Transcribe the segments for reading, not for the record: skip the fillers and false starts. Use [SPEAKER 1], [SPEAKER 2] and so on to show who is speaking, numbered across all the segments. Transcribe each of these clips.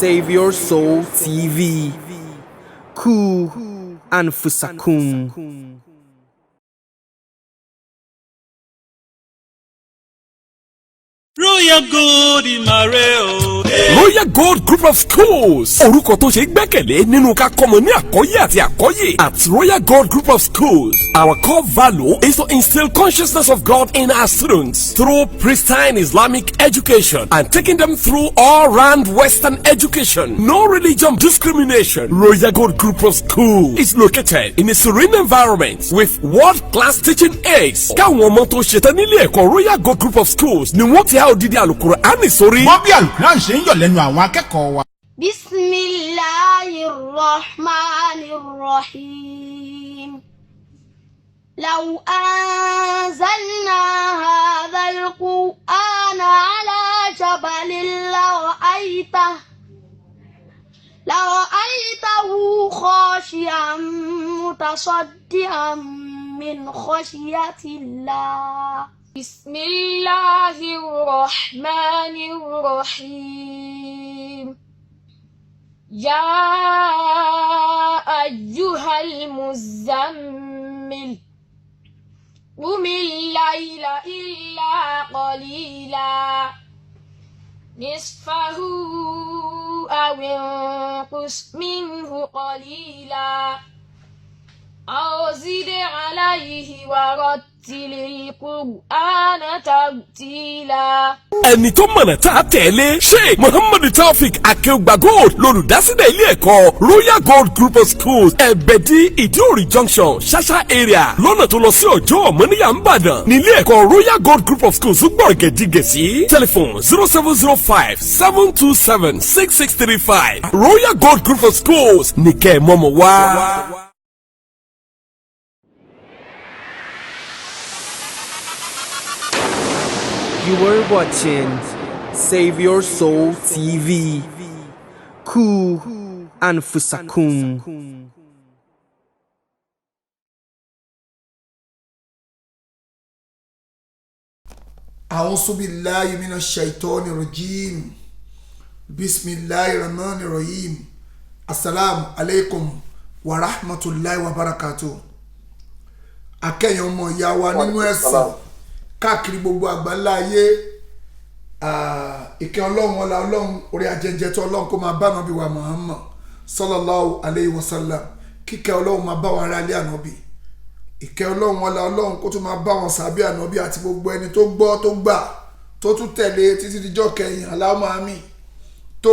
[SPEAKER 1] Save Your Soul TV. Ku Anfusakum.
[SPEAKER 2] Royal Gold Ìmàrè.
[SPEAKER 3] Royal Gold Group of Schools. Orúkọ tó ṣe gbẹ́kẹ̀lé nínú ká kọ́mọ ní àkọ́yé àti àkọ́yè. At Royal Gold Group of Schools, our core value is to instill consciousness of God in our students through pristine Islamic education and taking them through all-round Western education. No religion discrimination. Royal Gold Group of Schools is located in a serene environment with world-class teaching aids. Káwọn ọmọ tó ṣetán nílé ẹ̀kọ́ Royal Gold Group of Schools ni wọ́n ti há odidi al-Qur'an sórí.
[SPEAKER 4] Wọ́n bí al-Qur'an ṣe ń yọ̀ lẹ́nu àwọn akẹ́kọ̀ọ́ wa.
[SPEAKER 5] Bismillahirrahmanirrahim. Law anzalna hadha al-Qur'ana ala jabalin la'ra'aytahu khashi'an mutasaddian min khashyatillah. Bismillahirrahmanirrahim. Ya ayyuhal muzammil qumil layla illa qalila nisfahu aw inqus minhu qalila aw zid alayhi wa rattilil Qur'ana tartila.
[SPEAKER 3] Ẹni tó mọ̀nà tá a tẹ̀lé Sheikh Muhammad Taofik Akeugba Gold lolùdásílẹ̀ ilé ẹ̀kọ́ Royal Gold Group of Schools Ẹ̀bẹ̀dì Ìdíòrì Junction Ṣáṣá area lọ́nà tó lọ sí ọjọ́ ọ̀mọ́níyà ńbàdàn nílé ẹ̀kọ́ Royal Gold Group of Schools gbọ̀n gẹ̀dígẹ̀sí telephone 0705-727-6635 Royal Gold Group of Schools ní kẹ́ ẹ̀ mọ́mọ́ wá.
[SPEAKER 1] You were watching Save Your Soul TV. Ku Anfusakum.
[SPEAKER 4] A'udhu billahi minash shaitani rajim. Bismillahir rahmanir rahim. Assalamu alaikum wa rahmatullahi wa barakatuh. Akẹ́yìn ọmọ ìyá wa nínú ẹ̀sìn káàkiri gbogbo àgbáńlá ayé, ìkẹ́ Ọlọ́run ọlá Ọlọ́run orí ajẹ́jẹ́ tó Ọlọ́run kó máa bá Ànábì wa Muhammad sallallahu alayhi wa sallam. Kíkẹ́ Ọlọ́run máa bá wọn ará ilé Ànábì, ìkẹ́ Ọlọ́run ọlá Ọlọ́run kó tún máa bá wọn sàbí Ànábì àti gbogbo ẹni tó gbọ́ tó gbà tó tún tẹ̀lé títí dijọ́ kẹyìn. Allahumma àmín. Tó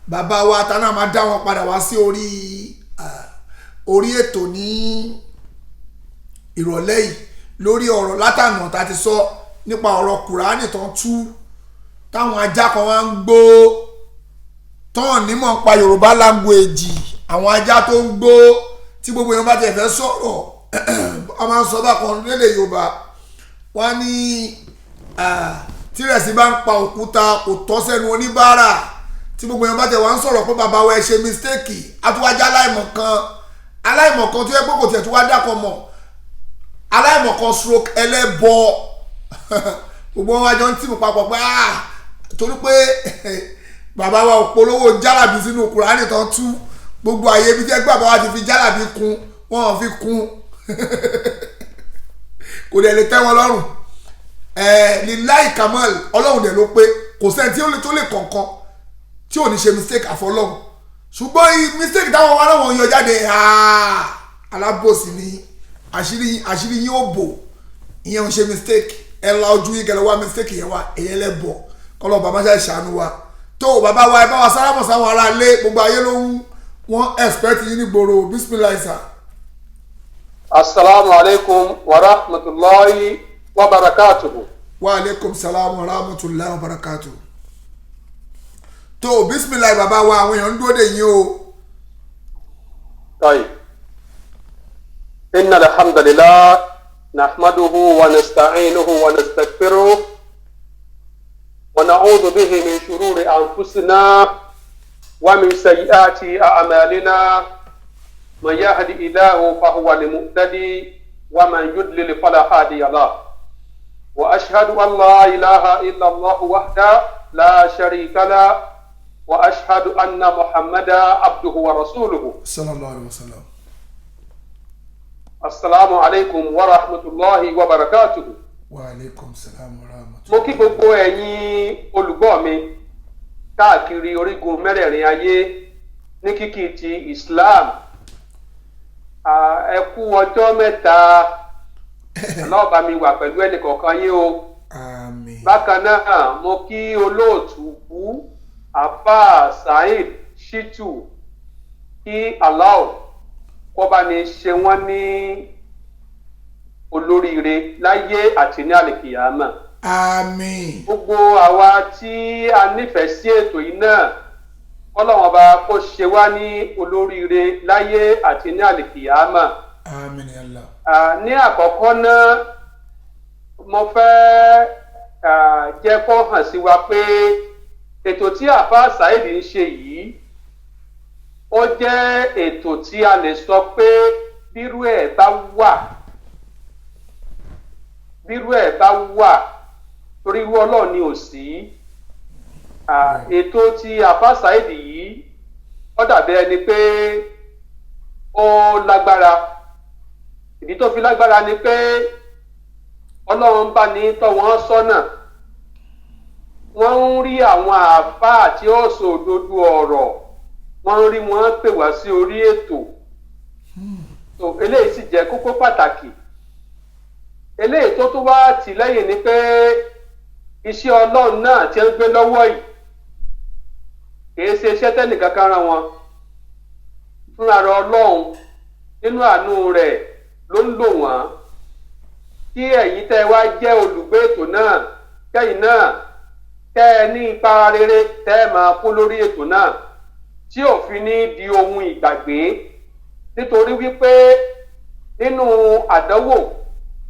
[SPEAKER 4] bàbá wa tánà máa dá wọn padà wá sí orí ètò ní ìrọ̀lẹ́ yìí lórí ọ̀rọ̀ látànà tá ti sọ nípa ọ̀rọ̀ Kùránì tó ń tú táwọn ajá kan wá ń gbó tán nímọ̀ ń pa Yorùbá language. Àwọn ajá tó ń gbó tí gbogbo èèyàn bá ti fẹ́ sọ̀rọ̀ wọ́n máa ń sọ bákan lédè Yorùbá, wọ́n ní tírẹ̀sì bá ń pa òkúta kò tọ́ sẹ́nu oníbàárà. Tí gbogbo èèyàn bá ti wá ń sọ̀rọ̀ pé bàbá wa ẹ ṣe mistake, àtúwájá aláìmọ̀kan tó yẹ pé kò tiẹ̀ tó wá dákọ̀ mọ̀, aláìmọ̀kan stroke ẹlẹ́bọ gbogbo wọn wájọ ń tìmù papọ̀ pé torí pé bàbá wa ò polówó jálàbí sínú Kùránì tó ń tú gbogbo àyè ibi jẹ́ bàbá wa ti fi jálàbí kún wọn ò fi kún kò dẹ̀ lè tẹ́ wọn lọ́rùn. Lillahi kamal Ọlọ́run dẹ̀ ló pé kò sẹ́ni tí ó lè tó lè kọ̀ọ̀kan tí ò ní ṣe mistake àfọlọ́run, ṣùgbọ́n mistake táwọn wá náà wọ́n yọ jáde alábòsí ni àṣírí yín ó bò, ìyẹn ò ṣe mistake. Ẹ la ojú yín kẹlẹ wá mistake yẹn wá èyẹ lẹ bọ kọlọ bàbá ṣe ṣàánú wa. Tó bàbá wa ẹ bá wa sálámọ̀ sáwọn ará ilé, gbogbo ayé ló ń wọ́n expect yín ní gbòòrò. Bismillah sir.
[SPEAKER 6] Assalamu alaikum wa rahmatullahi wa barakatuhu.
[SPEAKER 4] Wa alaikum salam wa rahmatullahi wa barakatuhu. Tó bismillah bàbá wa, àwọn èèyàn ń dúró dè yín o.
[SPEAKER 6] Tayyib. Inna alhamdulillah nahmaduhu wa nasta'inuhu wa nastaghfiruh wa na'udhu bihi min shururi anfusina wa min sayyiati a'malina. Man yahdihillahu fahuwa al-muhtadi wa man yudlil fala hadiya lahu. Wa ashhadu an la ilaha illa Allah wahdahu la sharika lahu وأشهد أن محمدا عبده ورسوله
[SPEAKER 4] صلى الله عليه وسلم.
[SPEAKER 6] السلام عليكم ورحمة الله وبركاته.
[SPEAKER 4] وعليكم السلام ورحمة الله.
[SPEAKER 6] Mo kí gbogbo ẹ̀yin olùgbọ́ mi káàkiri orígun mẹ́rẹ̀ẹ̀rin ayé ní kíkí ti Islam. Ẹ kú ọjọ́ mẹ́ta. Allah bá mi wà pẹ̀lú ẹnìkọ̀ọ̀kan yín o.
[SPEAKER 4] Àmín.
[SPEAKER 6] Bákan náà mo kí olóòtú Àfà Saheed Shittu kí Allah kó bá ní ṣe wọ́n ní olóríire láyé àti ní àlìkìyámà.
[SPEAKER 4] Àmín.
[SPEAKER 6] Gbogbo àwa tí a nífẹ̀ẹ́ sí ètò yìí náà Ọlọ́run Ọba kó ṣe wá ní olóríire láyé àti ní àlìkìyámà.
[SPEAKER 4] Àmín ya Allah.
[SPEAKER 6] Ní àkọ́kọ́ náà mo fẹ́ jẹ́ kó hàn sí wa pé ètò tí Àfà Saheed ń ṣe yìí ó jẹ́ ètò tí a lè sọ pé bírú ẹ̀ bá wà torí irú Ọlọ́run ni ò sí. Ètò tí Àfà Saheed yìí ó dàbí ẹni pé ó lágbára. Ìdí tó fi lágbára ni pé Ọlọ́run bá ní tọ́ wọn sọ́nà. Wọ́n ń rí àwọn àfáà tí ó sọ òdodo ọ̀rọ̀. Wọ́n ń rí wọn pè wá sí orí ètò. Eléyìí sì jẹ́ kókó pàtàkì. Eléyìí tó tún wá tì lẹ́yìn ni pé iṣẹ́ Ọlọ́run náà tí ń gbé lọ́wọ́ yìí kìí ṣe iṣẹ́ tẹ́nìkankan rán wọn. Fúnra rẹ̀ Ọlọ́run nínú àánú rẹ̀ ló ń lò wọ́n. Kí ẹ̀yin tẹ́ wá jẹ́ olùgbé ètò náà kẹ́yìn náà kẹ́ ẹ ní ipa rere tẹ́ ẹ máa kó lórí ètò náà tí ò fi ní di ohun ìgbàgbé. Nítorí wípé nínú àdánwò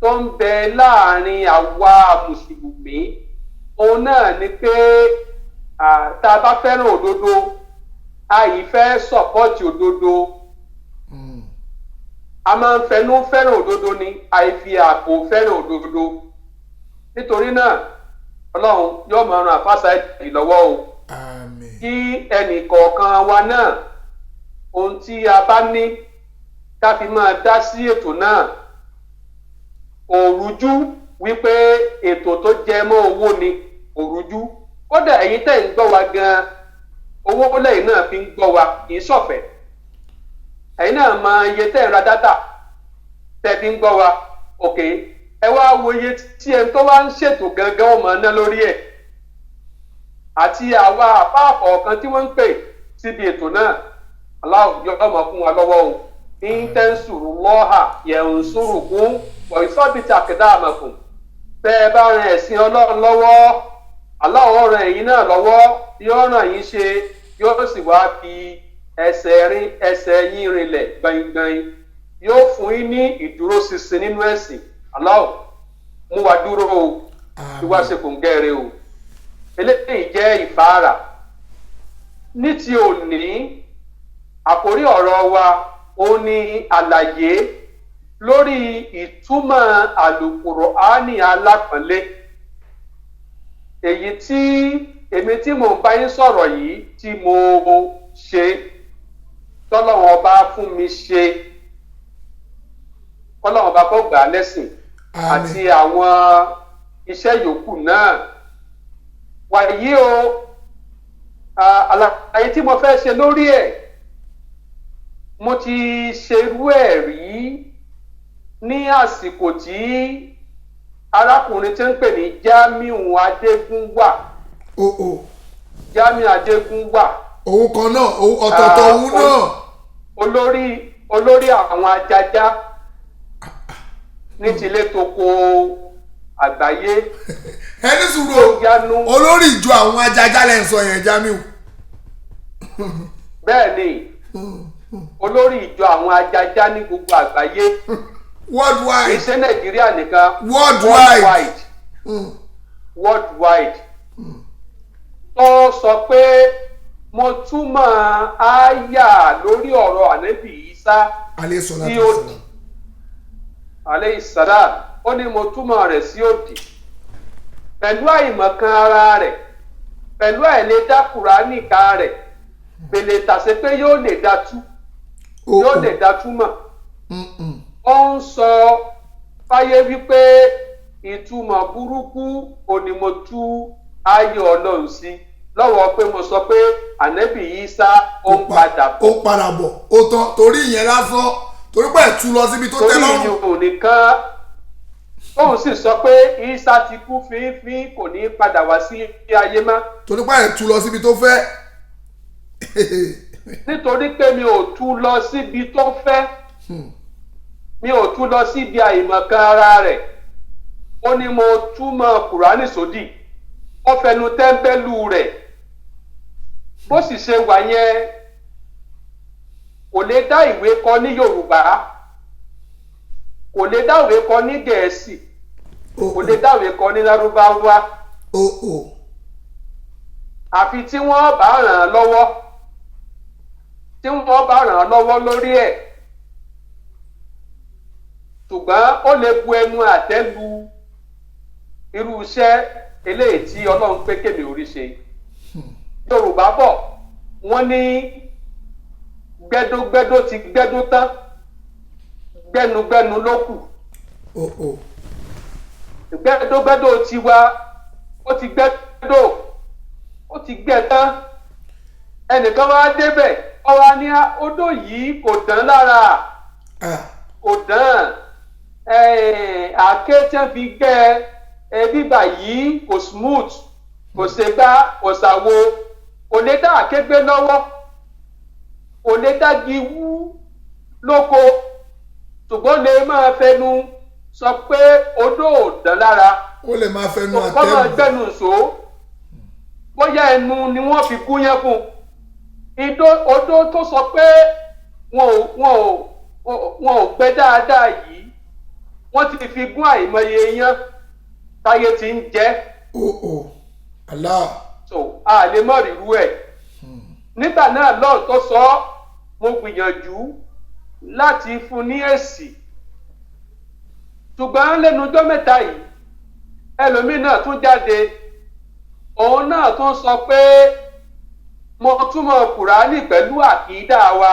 [SPEAKER 6] tó ń bẹ láàrin àwa mùsùlùmí òun náà ni pé tá a bá fẹ́ràn òdodo àìfẹ́ sọ̀pọ́ọ̀tì òdodo. A máa ń fẹnu fẹ́ràn òdodo ni àìfi àpò fẹ́ràn òdodo. Nítorí náà Ọlọ́run yóò máa ran Àfà Saheed lọ́wọ́ o.
[SPEAKER 4] Àmín.
[SPEAKER 6] Kí ẹnì kọ̀ọ̀kan wa náà ohun tí a bá ní ká fi máa dá sí ètò náà. Òrújú wípé ètò tó jẹ mọ́ owó ni òrújú. Kódà ẹ̀yin tẹ́ ń gbọ́ wa gan-an owó lẹ́yìn náà fi ń gbọ́ wa kì í ṣọ̀fẹ́. Ẹ̀yin náà mọ iye tẹ́ ń ra dátà tẹ́ fi ń gbọ́ wa. Òkè ẹ wá wo iye tí ẹni tó wá ń ṣètò gangan ó máa ná lórí ẹ̀. Àti àwa àfáà kọ̀ọ̀kan tí wọ́n ń pè síbi ètò náà Allah yóò máa fún wa lọ́wọ́ o. In tansurullaha yansurukum wa yuthabbit aqdamakum. Bẹ́ ẹ bá ran ẹ̀sìn Ọlọ́run lọ́wọ́ Allah ó ràn ẹ̀yin náà lọ́wọ́ yóò ràn yín ṣe yóò sì wá fi ẹsẹ̀ yín rinlẹ̀ gbẹ̀ngbẹ̀ng. Yóò fún yín ní ìdúróṣinṣin nínú ẹ̀sìn. Allah mú wa dúró o tí wá ṣe kòǹgẹ́rẹ́ o. Eléyìí jẹ́ ìfáàrà. Ní ti òní àkórí ọ̀rọ̀ wa ó ní àlàyé lórí ìtumọ̀ al-Qur'ani alápọ̀nlé. Èyí tí èmi tí mò ń bá yín sọ̀rọ̀ yìí tí mo ṣe tọ́lọ́run ọba fún mi ṣe Ọlọ́run ọba kó gbà á lẹ́sìn àti àwọn iṣẹ́ yòókù náà. Wàyí o àlàyé tí mo fẹ́ ṣe lórí ẹ̀ mo ti ṣerú ẹ̀ rí ní àsìkò tí arákùnrin tí ń pè ní Jamiu Adégúnwà. Jamiu Adégúnwà.
[SPEAKER 4] Òun kan náà ọ̀tọ̀ọ̀tọ̀ òun náà.
[SPEAKER 6] Olórí àwọn ajajá ní tilé toko àgbáyé.
[SPEAKER 4] Ẹni sùúrù olórí ìjọ àwọn ajajá lẹ́ ń sọ yẹn Jamiu.
[SPEAKER 6] Bẹ́ẹ̀ ni olórí ìjọ àwọn ajajá ní gbogbo àgbáyé.
[SPEAKER 4] Worldwide.
[SPEAKER 6] Kì í ṣe Nàìjíríà nìkan.
[SPEAKER 4] Worldwide.
[SPEAKER 6] Worldwide. Tó sọ pé mo túmọ̀ àyà lórí ọ̀rọ̀ Ànábì Ìsá sí òdì. Alayhi salam. Ó ní mo túmọ̀ rẹ̀ sí òdì. Pẹ̀lú àìmọ̀kan ara rẹ̀ pẹ̀lú àìlè dá Kùránì ká rẹ̀ pèlè tàṣe pé yóò lè dá tú yóò lè dá túmọ̀. Ó ń sọ fáyé wípé ìtumọ̀ burúkú òní mo tú ayé Ọlọ́run sí lọ́wọ́ pé mo sọ pé ànábì Ìsá ó ń padà bọ̀.
[SPEAKER 4] ó padà bọ̀ ó tán torí ìyẹn lásán torí pé ẹ̀ tú lọ síbi tó tẹ́ lọ́rùn.
[SPEAKER 6] torí ìyẹn ò nìkan tóun sì sọ pé Ìsá ti kú fínfín kò ní padà wá sí ayé mọ́.
[SPEAKER 4] torí pé ẹ̀ tú lọ síbi tó fẹ́.
[SPEAKER 6] nítorí pé mi ò tú lọ síbi tó fẹ́ mi ò tú lọ síbi àìmọ̀kan ara rẹ̀ ó ní mo túmọ̀ Kùránì sódì ó fẹnu tẹ́ńbẹ́lú rẹ̀ bó sì ṣe wà yẹn kò lè dá ìwé kọ ní Yorùbá kò lè dá ìwé kọ ní Gẹ̀ẹ́sì kò lè dá ìwé kọ ní Lárúbáwá àfi tí wọ́n bá ràn án lọ́wọ́ lórí ẹ̀ ṣùgbọ́n ó lè bu ẹnu àtẹ́ lu irú iṣẹ́ eléyìí tí Ọlọ́run pé kèmí orí ṣe. Yorùbá bọ̀ wọ́n ní gbẹ́dógbẹ́dó ti gbẹ́dó tán gbẹ́nugbẹ́nu ló kù. Gbẹ́dógbẹ́dó ti wá ó ti gbẹ́dó ó ti gbẹ́ tán ẹnìkan wá débẹ̀ ọwọ́ ní odò yìí kò dán lára kò dán àáké tí wọ́n fi gbẹ́ bíbà yìí kò smooth kò ṣègbà kò ṣàwo kò lè dá àáké gbé lọ́wọ́ kò lè dági wú lóko ṣùgbọ́n lè máa fẹnu sọ pé odò ò dán lára
[SPEAKER 4] ó lè máa fẹnu àtẹ́gùn
[SPEAKER 6] kọ́ máa gbẹ́nu sọ bóyá ẹnu ni wọ́n fi gún yẹn fún odò tó sọ pé wọn ò gbẹ́ dáadáa yìí wọ́n ti fi gún àìmọye yẹn táyé ti ń jẹ́.
[SPEAKER 4] Allah.
[SPEAKER 6] so a lè mọ̀ rírú ẹ̀. nígbà náà lọ́ọ̀ tó sọ mo gbìyànjú láti fún ní èsì ṣùgbọ́n lẹ́nu ọjọ́ mẹ́ta yìí ẹlòmíì náà tún jáde òun náà tún sọ pé mo túmọ̀ Kùránì pẹ̀lú àkídà wa.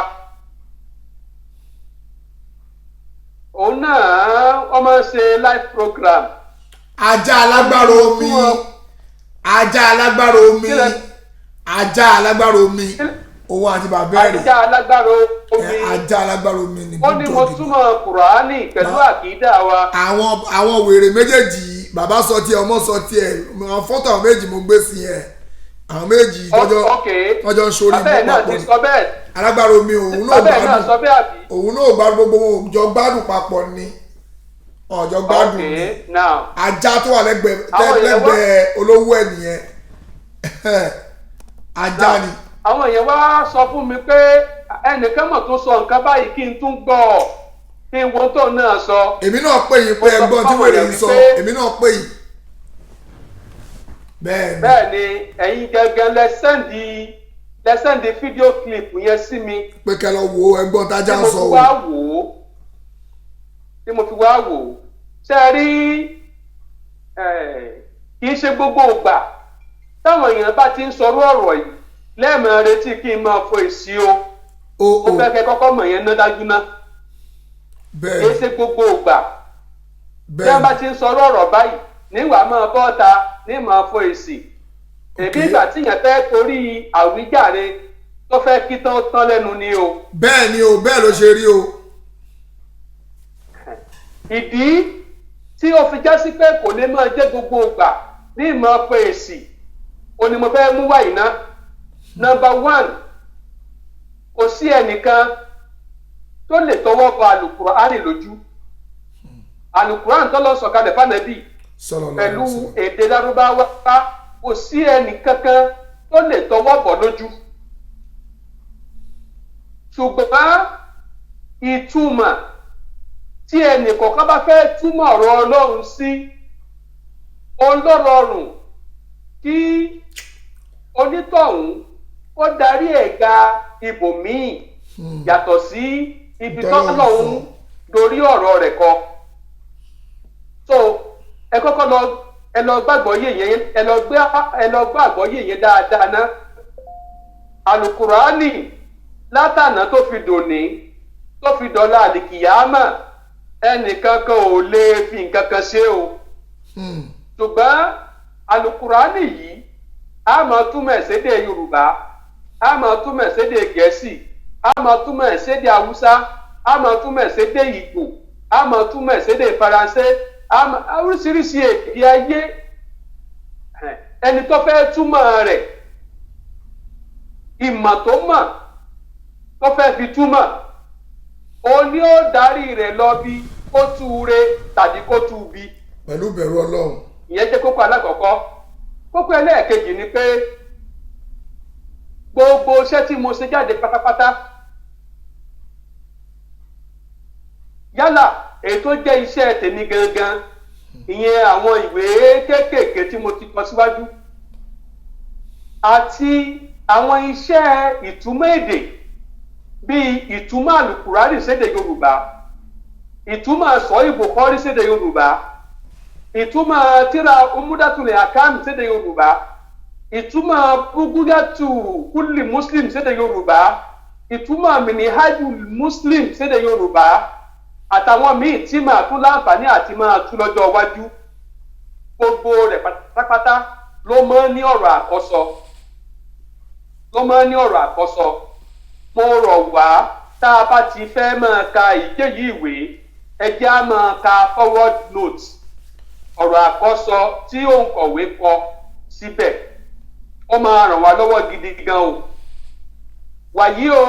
[SPEAKER 6] òun náà wọ́n máa ń ṣe live program.
[SPEAKER 4] ajá alágbára omi ajá alágbára omi ajá alágbára omi owó àti bàbá rẹ̀
[SPEAKER 6] ajá alágbára omi
[SPEAKER 4] ajá alágbára omi ni.
[SPEAKER 6] ó ní mo túmọ̀ Kùránì pẹ̀lú àkídà wa.
[SPEAKER 4] àwọn wèrè méjèèjì bàbá sọ tiẹ̀ ọmọ sọ tiẹ̀ àwọn fọ́tò àwọn méjì mo gbé sí yẹn àwọn méjì tọ́jọ́ ń sórí ibú papọ̀ ni alágbára omi òun náà gbádùn gbogbo òjò gbádùn papọ̀ ni ọjọ́ gbádùn ni ajá tó wà lẹ́gbẹ̀ẹ́ olówó ẹ̀ nìyẹn ajá ni.
[SPEAKER 6] àwọn èèyàn wá sọ fún mi pé ẹnìkan mọ̀ tó sọ nǹkan báyìí kí n tún gbọ́ kí n wo tó náà sọ.
[SPEAKER 4] èmi náà pè yín pé ẹgbọ́n tí wèrè yìí sọ èmi náà pè yín.
[SPEAKER 6] bẹ́ẹ̀ ni ẹ̀yin gẹ́gẹ́ lẹ́sẹ̀ndì fídíò clip yẹn sí mi.
[SPEAKER 4] pé kẹ́ lọ wo ẹgbọ́n tájà ń sọ o.
[SPEAKER 6] tí mo fi wá wò ó ṣe rí kì í ṣe gbogbo ìgbà táwọn èèyàn bá ti ń sọ̀rọ̀ ọ̀rọ̀ yìí lẹ́ẹ̀mọ̀ retí kí n máa fọ èsì o mo fẹ́ kẹ́ kọ́kọ́ mọ̀ yẹn ná dájú ná kì í ṣe gbogbo ìgbà tí wọ́n bá ti ń sọ̀rọ̀ ọ̀rọ̀ báyìí níwà máa bọ́ta ní máa fọ èsì èbí ìgbà tí yẹn fẹ́ torí àwíjàre tó fẹ́ kí tán lẹ́nu ni o.
[SPEAKER 4] bẹ́ẹ̀ ni o bẹ́ẹ̀ ló ṣe rí o.
[SPEAKER 6] ìdí tí ó fi já sí pé kò lè máa jẹ́ gbogbo ìgbà ní ìmọ̀ fọ èsì o ni mo fẹ́ mú wáyìí ná. Number 1 kò sí ẹnìkan tó lè tọwọ́ bọ al-Qur'an lójú al-Qur'an tó lọ sọ̀kalẹ̀ fánàbí pẹ̀lú èdè Lárúbáwá kò sí ẹnìkankan tó lè tọwọ́ bọ̀ lójú ṣùgbọ́n ìtumọ̀ tí ẹnìkọ̀ọ̀kan bá fẹ́ túmọ̀ ọ̀rọ̀ Ọlọ́run sí olórọrùn kí onítọ̀hún ó darí ẹ̀ga ibòmíì yàtọ̀ sí ibi tọ́lọ́hún dorí ọ̀rọ̀ rẹ̀ kọ. so ẹ kọ́kọ́ lọ ẹ lọ gbàgbọ́ yé yẹn ẹ lọ gbàgbọ́ yé yẹn dáadáa ná. Al-Qur'ani látànà tó fi dòní tó fi dọ̀la àlìkìyámà ẹnìkankan ò lè fi nǹkan kan ṣe o. ṣùgbọ́n Al-Qur'ani yìí a máa túmọ̀ ẹ̀ sédè Yorùbá, a máa túmọ̀ ẹ̀ sédè Gẹ̀ẹ́sì, a máa túmọ̀ ẹ̀ sédè Haúsá, a máa túmọ̀ ẹ̀ sédè Ìgbò, a máa túmọ̀ ẹ̀ sédè Faransé, oríṣiríṣi èdè ayé. Ẹni tó fẹ́ túmọ̀ rẹ̀ ìmọ̀ tó mọ̀ tó fẹ́ fi túmọ̀ òun ni ó darí rẹ̀ lọ bí kó tú re tàbí kó tú bí.
[SPEAKER 4] pẹ̀lú bẹ̀rù Ọlọ́run.
[SPEAKER 6] ìyẹn jẹ́ kókó alákọ̀ọ́kọ́. kókó ẹlẹ́ẹ̀kejì ni pé gbogbo iṣẹ́ tí mo ṣe jáde pátápátá yálà èyí tó jẹ́ iṣẹ́ tèmi gangan ìyẹn àwọn ìwé kéékèèké tí mo ti kọ síwájú àti àwọn iṣẹ́ ìtumọ̀ èdè bíi ìtumọ̀ Al-Qur'ani sédè Yorùbá, ìtumọ̀ Sahih Bukhari sédè Yorùbá, ìtumọ̀ tírà Umdatul Ahkam sédè Yorùbá, ìtumọ̀ Bughyatu Kulli Muslim sédè Yorùbá, ìtumọ̀ Minhajul Muslim sédè Yorùbá àtàwọn míì tí màá tún láǹfààní àti máa tú lọ́jọ́ iwájú. Gbogbo rẹ̀ pátápátá ló máa ń ní ọ̀rọ̀ àkọ́sọ. Mo rọ̀ wá tá a bá ti fẹ́ máa ka ìkéyìí ìwé ẹ jẹ́ á máa ka forward note, ọ̀rọ̀ àkọ́sọ tí òǹkọ̀wé kọ síbẹ̀. Ó máa ràn wá lọ́wọ́ gidi gan o. Wàyí o,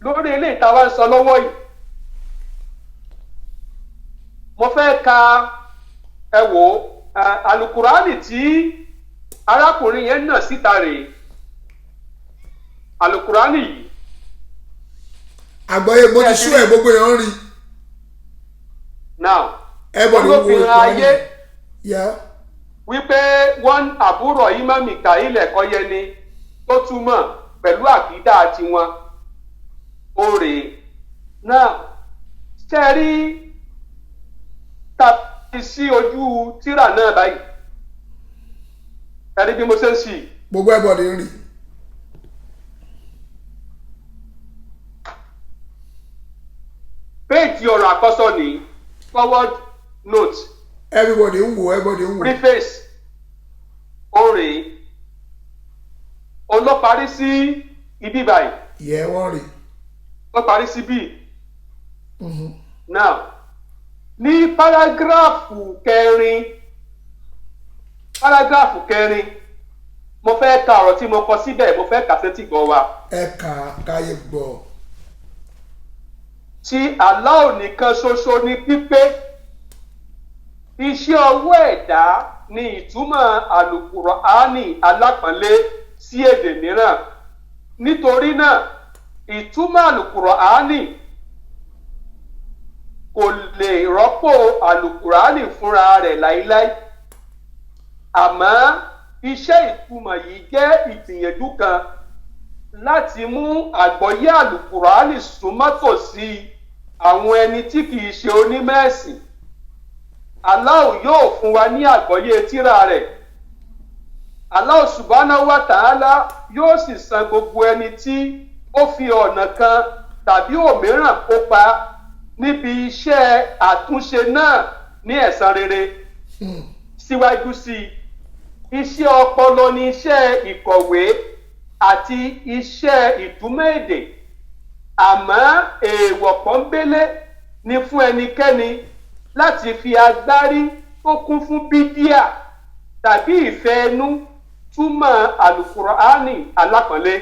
[SPEAKER 6] lórí ilé ìtawà ń sọ lọ́wọ́ yìí mo fẹ́ ka ẹ wò Al-Qur'ani tí arákùnrin yẹn nà síta rèé. Al-Qur'ani yìí
[SPEAKER 4] àgbáyé bó ti sú ẹ gbogbo èèyàn rí.
[SPEAKER 6] now
[SPEAKER 4] olófinran
[SPEAKER 6] ayé wípé wọ́n àbúrò Imam Mikail Ẹ̀kọ́yẹni tó túmọ̀ pẹ̀lú àkídà tiwọn ó rèé. now ṣe rí tàbí sí ojú tírà náà báyìí ẹ̀rí bí mo ṣe ń sì.
[SPEAKER 4] gbogbo ẹ̀bọ̀dì ń rí.
[SPEAKER 6] péèjì ọ̀rọ̀ àkọ́sọ ní forward note.
[SPEAKER 4] everybody ń wò.
[SPEAKER 6] preface oore òun ló parí sí ibi báyìí.
[SPEAKER 4] yẹ wọ́n rí.
[SPEAKER 6] ló parí sí bí. now ní párágráfù kẹrin mo fẹ́ ka ọ̀rọ̀ tí mo kọ síbẹ̀ mo fẹ́ kà sétí gbọ́ wa.
[SPEAKER 4] ẹ kà káyé gbọ́.
[SPEAKER 6] tí Allah nìkan ṣoṣo ní pípé iṣẹ́ ọwọ́ ẹ̀dá ni ìtumọ̀ Al-Qur'ani alápọ̀nlé sí èdè mìíràn. nítorí náà ìtumọ̀ Al-Qur'ani kò lè rọ́pò Al-Qur'ani fúnra rẹ̀ láíláí. àmọ́ iṣẹ́ ìtumọ̀ yìí jẹ́ ìgbìyànjú kan láti mú àgbọ́yé Al-Qur'ani súnmọ́ tòsí àwọn ẹni tí kìí ṣe onímọ̀ ẹ̀sìn. Allah yóò fún wa ní àgbọ́yé tírà rẹ̀. Allah subhanahu wa ta'ala yóò sì san gbogbo ẹni tí ó fi ọ̀nà kan tàbí òmíràn kópa níbi iṣẹ́ àtúnṣe náà ní ẹ̀san rere. síwájú sí i iṣẹ́ ọpọlọ ni iṣẹ́ ìkọ̀wé àti iṣẹ́ ìtumọ̀ èdè. àmọ́ èèwọ̀ pọ́nbélé ni fún ẹnikẹ́ni láti fi agbárí tó kún fún bídíà tàbí ìfẹ́ ẹnu túmọ̀ Al-Qur'ani alápọ̀nlé.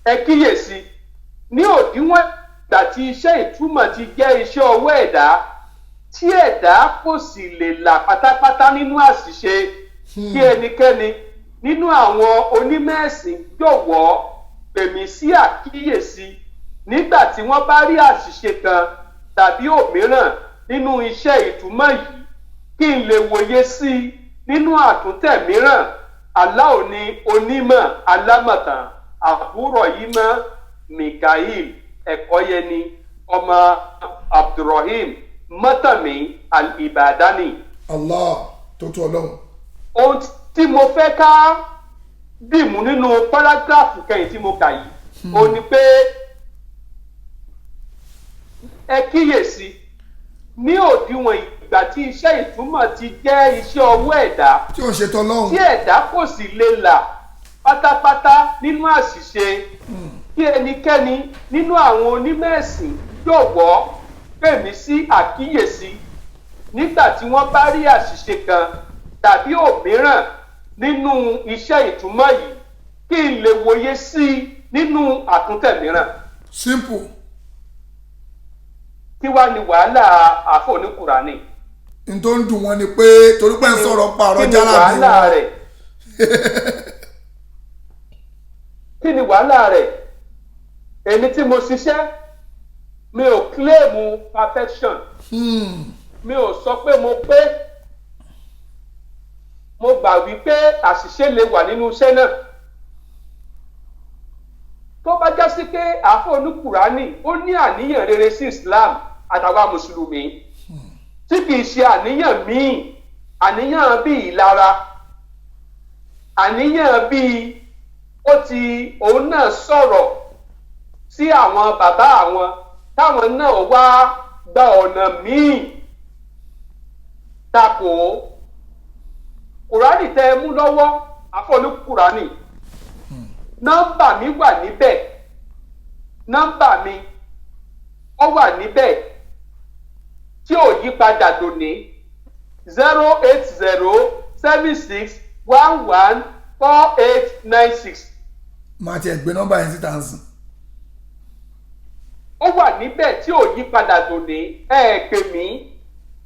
[SPEAKER 6] ẹ kíyèsí ní òdiwọ̀n ìgbà tí iṣẹ́ ìtumọ̀ ti jẹ́ iṣẹ́ ọwọ́ ẹ̀dá tí ẹ̀dá kò sì lè là pátápátá nínú àṣìṣe kí ẹnikẹ́ni nínú àwọn onímọ̀ ẹ̀sìn jọ̀wọ́ pèmí sí àkíyèsí nígbà tí wọ́n bá rí àṣìṣe kan tàbí òmíràn nínú iṣẹ́ ìtumọ̀ yìí kí n lè wòye sí i nínú àtúntẹ̀ mìíràn. Allah ni onímọ̀ alámọ̀tàn àbúrò yìí mọ́ Mikail Ẹ̀kọ́yẹni ọmọ Abdulrahim Mọ́tàmí al-Ibadani.
[SPEAKER 4] Allah. tó tó Ọlọ́run.
[SPEAKER 6] ohun tí mo fẹ́ ká dìmú nínú párágráfù kẹyìn tí mo kà yìí ó ní pé ẹ kíyèsí ní òdiwọ̀n ìgbà tí iṣẹ́ ìtúmọ̀ ti jẹ́ iṣẹ́ ọwọ́ ẹ̀dá
[SPEAKER 4] tí ò ṣe tọ́lọ́run.
[SPEAKER 6] tí ẹ̀dá kò sì lè là pátápátá nínú àṣìṣe kí ẹnikẹ́ni nínú àwọn onímọ̀ ẹ̀sìn jọ̀wọ́ pè mí sí àkíyèsí nígbà tí wọ́n bá rí àṣìṣe kan tàbí òmíràn nínú iṣẹ́ ìtúmọ̀ yìí kí n lè wòye sí i nínú àtúntẹ̀ mìíràn.
[SPEAKER 4] simple.
[SPEAKER 6] kí wá ní wàhálà àfọ̀ ní Kùránì.
[SPEAKER 4] n tó ń dùn wọn ni pé torí pé ń sọ̀rọ̀ pààrọ̀ jálàbí
[SPEAKER 6] wọn. kí ni wàhálà rẹ̀? èmi tí mo ṣiṣẹ́ mi ò kílèmù perfection. mi ò sọ pé mo pé mo gbà wípé àṣìṣe lè wà nínú iṣẹ́ náà. tó bá já sí pé àfọ̀ ní Kùránì ó ní àníyàn rere sí Islam àtàwọn mùsùlùmí tí kìí ṣe àníyàn míì, àníyàn bíi ìlara, àníyàn bíi òun náà sọ̀rọ̀ sí àwọn bàbá àwọn táwọn náà wá gba ọ̀nà míì takò Kùránì tẹ́ ẹ mú lọ́wọ́ àfọ̀ní Kùránì nọ́mbà mi wà níbẹ̀, nọ́mbà mi ó wà níbẹ̀ tí ò yí padà dòní 08076114896.
[SPEAKER 4] máa tiẹ̀ gbé nọ́mbà yẹn síta ń sìn.
[SPEAKER 6] ó wà níbẹ̀ tí ò yí padà dòní. ẹ pè mí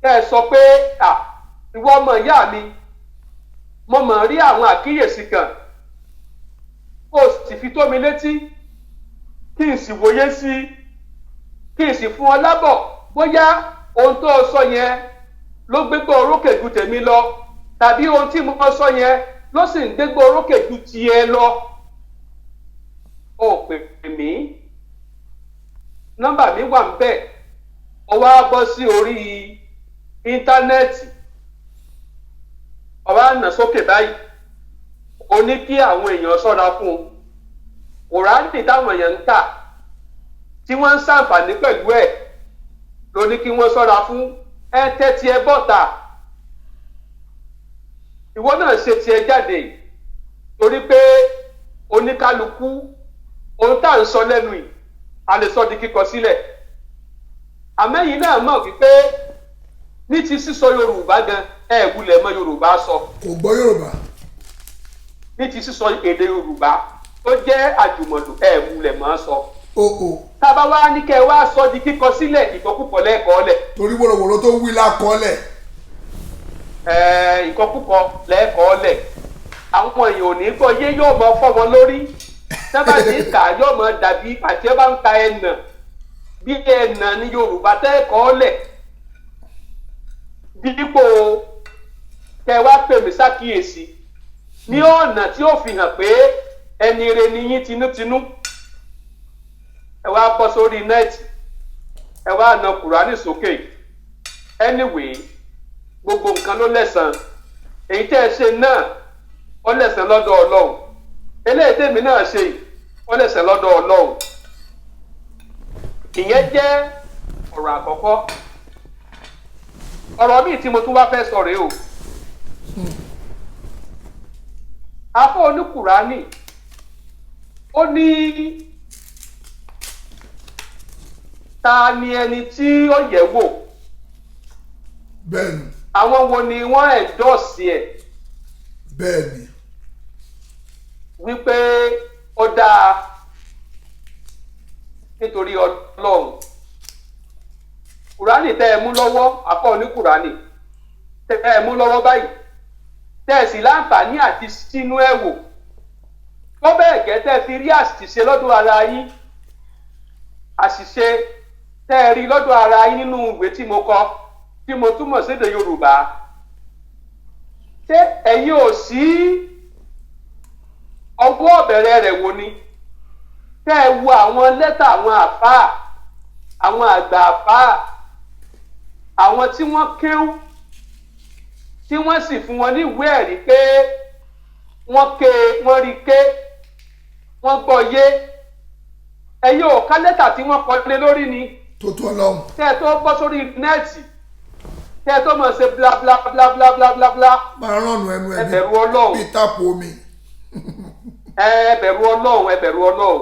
[SPEAKER 6] ẹ sọ pé ìwọ ọmọ ìyá mi mo mọ̀ rí àwọn àkíyèsí kan ó sì fi tó mi létí kí n sì wòye sí i kí n sì fún ọ lábọ̀ bóyá ohun tó sọ yẹn ló gbégbó orókè ju tèmi lọ tàbí ohun tí mo sọ yẹn ló sì ń gbégbó orókè ju tiẹ̀ lọ. ó pè mí nọ́mbà mi wà ńbẹ̀ ó wá bọ́ sí orí íńtánẹ́ẹ̀tì ó wá nà sókè báyìí ó ní kí àwọn èèyàn ṣọ́ra fún un. Kùránì táwọn èèyàn ń kà tí wọ́n ń ṣàǹfààní pẹ̀lú ẹ̀ ló ní kí wọ́n ṣọ́ra fún. ẹ tẹ́tí ẹ bọ́ta ìwọ náà ṣe tiẹ̀ jáde torí pé oníkálukú ohun tá à ń sọ lẹ́nu yìí a lè sọ di kíkọ sílẹ̀. àmẹ́yìn náà mọ̀ wípé ní ti sísọ Yorùbá gan ẹ wulẹ̀ mọ̀ Yorùbá sọ.
[SPEAKER 4] kò gbọ́ Yorùbá.
[SPEAKER 6] ní ti sísọ èdè Yorùbá tó jẹ́ àjùmọ̀lò ẹ wulẹ̀ mọ̀ sọ. tábà wá ní kẹ́ ẹ wá sọ di kíkọ sílẹ̀ ìkọkúkọ lẹ́ẹ̀kọ́ lẹ̀.
[SPEAKER 4] torí wòròwòrò tó wí lákọọ́lẹ̀.
[SPEAKER 6] ìkọkúkọ lẹ́ẹ̀kọ́ lẹ̀ àwọn èèyàn ò ní gbọ́ yé yóò mọ fọ́ wọn lórí sábà ní kà yóò mọ dàbí àti ẹ bá ń ka ẹnà bí ẹnà ní Yorùbá tẹ́ẹ̀kọ́ lẹ̀ dípò kẹ́ wá pè mí ṣàkíyèsí ní ọ̀nà tí ó fi hàn pé ẹni ire ni yín tinútinú. ẹ wá bọ́ sórí nẹ́ẹ̀tì ẹ wá na Kùránì sókè. anyway gbogbo nǹkan ló lẹ́san èyí tẹ́ ẹ ṣe náà ó lẹ́san lọ́dọ̀ Ọlọ́run eléyìí tèmi náà ṣe ó lẹ́san lọ́dọ̀ Ọlọ́run. ìyẹn jẹ́ ọ̀rọ̀ àkọ́kọ́. ọ̀rọ̀ míì tí mo tún wá fẹ́ sọ rèé o. àfọ̀ oníkùránì ó ní ta ni ẹni tí ó yẹ̀ wò.
[SPEAKER 4] bẹ́ẹ̀ni.
[SPEAKER 6] àwọn wo ni wọ́n ẹ̀dọ́ọ̀sì ẹ̀.
[SPEAKER 4] bẹ́ẹ̀ni.
[SPEAKER 6] wípé ó dáa nítorí Ọlọ́run. kùránì tẹ́ ẹ mú lọ́wọ́ àfọ̀ oníkùránì tẹ́ ẹ mú lọ́wọ́ báyìí tẹ́ ẹ sì láǹfààní àti sínú ẹ̀ wò tó bẹ́ẹ̀ gẹ́ tẹ́ ẹ fi rí àṣìṣe lọ́dọ̀ ara yín àṣìṣe tẹ́ ẹ rí lọ́dọ̀ ara yín nínú ìwé tí mo kọ tí mo túmọ̀ sédè Yorùbá ṣé ẹ̀yin ò sí ọwọ́ ọ̀bẹ̀rẹ̀ rẹ̀ wò ni tẹ́ ẹ wo àwọn lẹ́tà àwọn àfáà àwọn àgbà àfáà àwọn tí wọ́n kéwú tí wọ́n sì fún wọn ní ìwé ẹ̀rí pé wọ́n rí ké wọ́n gbọ́ yé ẹ̀yin ò ká lẹ́tà tí wọ́n kọ lé lórí ni
[SPEAKER 4] tó tó Ọlọ́run
[SPEAKER 6] tẹ́ ẹ tó bọ́ sórí nẹ́ẹ̀tì tẹ́ ẹ tó mọ̀ ṣe bla bla bla bla bla bla bla
[SPEAKER 4] máa rànù ẹnu
[SPEAKER 6] ẹ bẹ̀rù Ọlọ́run
[SPEAKER 4] bí tápù omi.
[SPEAKER 6] ẹ bẹ̀rù Ọlọ́run ẹ bẹ̀rù Ọlọ́run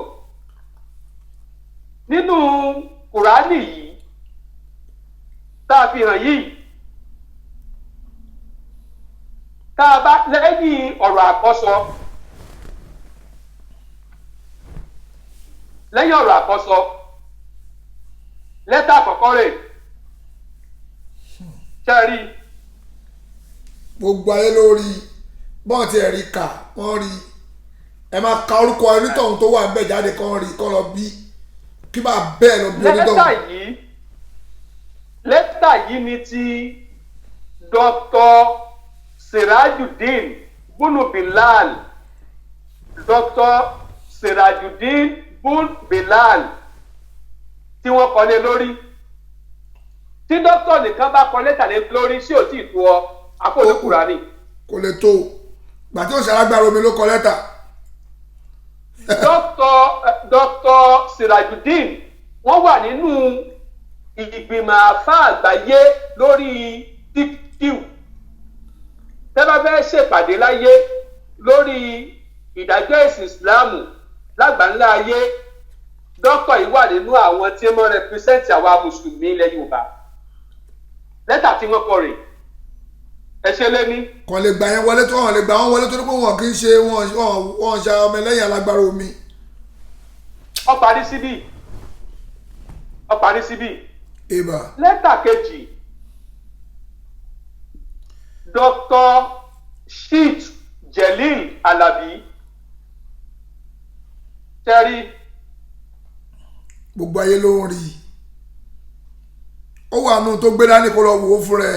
[SPEAKER 6] nínú Kùránì yìí tá a fi hàn yìí tá a bá lẹ́yìn ọ̀rọ̀ àkọ́sọ lẹ́tà àkọ́kọ́ rẹ̀ ṣẹ́rí.
[SPEAKER 4] gbogbo ayé lórí bọ́ọ̀ tí ẹ̀ rí kà wọ́n rí ẹ máa ka orúkọ onítọ̀hún tó wà ń bẹ̀ jáde kán rí kán lọ bí kí máa bẹ́ẹ̀ lọ bí onítọ̀hún.
[SPEAKER 6] lẹ́tà yìí ni ti Dr. Sirajudeen bunu Bilal Dr. Sirajudeen bun Bilal tí wọ́n kọ lé lórí tí dókítà nìkan bá kọ lẹ́tà lé lórí sí òtí ìtú ọ àpòlù Kùránì.
[SPEAKER 4] kò lè tó gbà tí ó ṣàlágbára omi ló kọ lẹ́tà.
[SPEAKER 6] Dr. Sirajudeen wọ́n wà nínú ìgbìmọ̀ àfáà àgbáyé lórí tíkíù tẹ́lá fẹ́ ṣèpàdé láyé lórí ìdájọ́ ẹ̀sìn ìsìláàmù lágbàńlá ayé dókítà yìí wà nínú àwọn tí wọ́n rẹpírẹsẹ̀ntì àwa mùsùlùmí ilẹ̀ Yorùbá lẹ́tà tí wọ́n kọ rè ẹ ṣe lé ní.
[SPEAKER 4] kò lè gbà yẹn wọlé tó wọn lè gbà wọn wọlé tó ní pé wọn kì í ṣe wọn ṣe ọmọ ẹlẹ́yìn alágbára omi.
[SPEAKER 6] ó parí síbí.
[SPEAKER 4] ìbà.
[SPEAKER 6] lẹ́tà kejì Dr. Sheet Jelil Alabi tẹ́rí.
[SPEAKER 4] gbogbo ayé ló ń rí i ó wà nù tó gbé dání kó lọ wò ó fún rẹ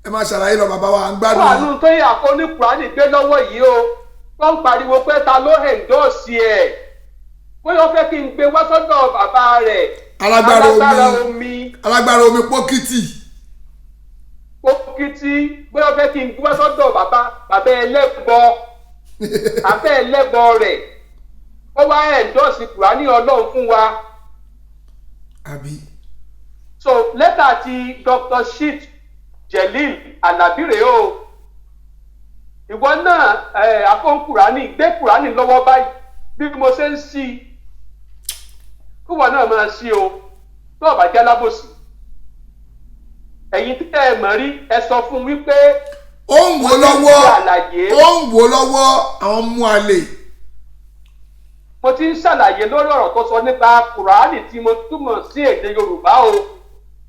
[SPEAKER 4] ẹ máa ṣàlàyé lọ bàbá wa ń gbádùn.
[SPEAKER 6] ó wà nù tó yà kó ní Kùránì gbé lọ́wọ́ yìí o wọ́n ń pariwo pé ta ló ẹ̀ńdọ́ọ̀sì ẹ̀ bóyá ó fẹ́ kí n gbé wá sọ́dọ̀ bàbá rẹ̀
[SPEAKER 4] alágbára omi pókìtì
[SPEAKER 6] bóyá ó fẹ́ kí n gbé wá sọ́dọ̀ bàbá ẹlẹ́bọ rẹ̀ ó wá ẹ̀ńdọ́ọ̀sì Kùránì Ọlọ́run fún wa.
[SPEAKER 4] àbí.
[SPEAKER 6] so lẹ́tà ti Dr. Sheet Jelil Alabi rèé o ìwọ náà àfọ̀n Kùránì gbé Kùránì lọ́wọ́ báyìí bí mo ṣe ń ṣí i kúwọ náà máa ṣí o tó ọ̀bà jẹ́ alábòsí ẹ̀yin tẹ́ ẹ mọ̀ rí ẹ sọ fún wípé
[SPEAKER 4] ó ń wò lọ́wọ́ àwọn mú alè.
[SPEAKER 6] mo ti ń ṣàlàyé lórí ọ̀rọ̀ tó sọ nípa Kùránì tí mo túmọ̀ sí èdè Yorùbá o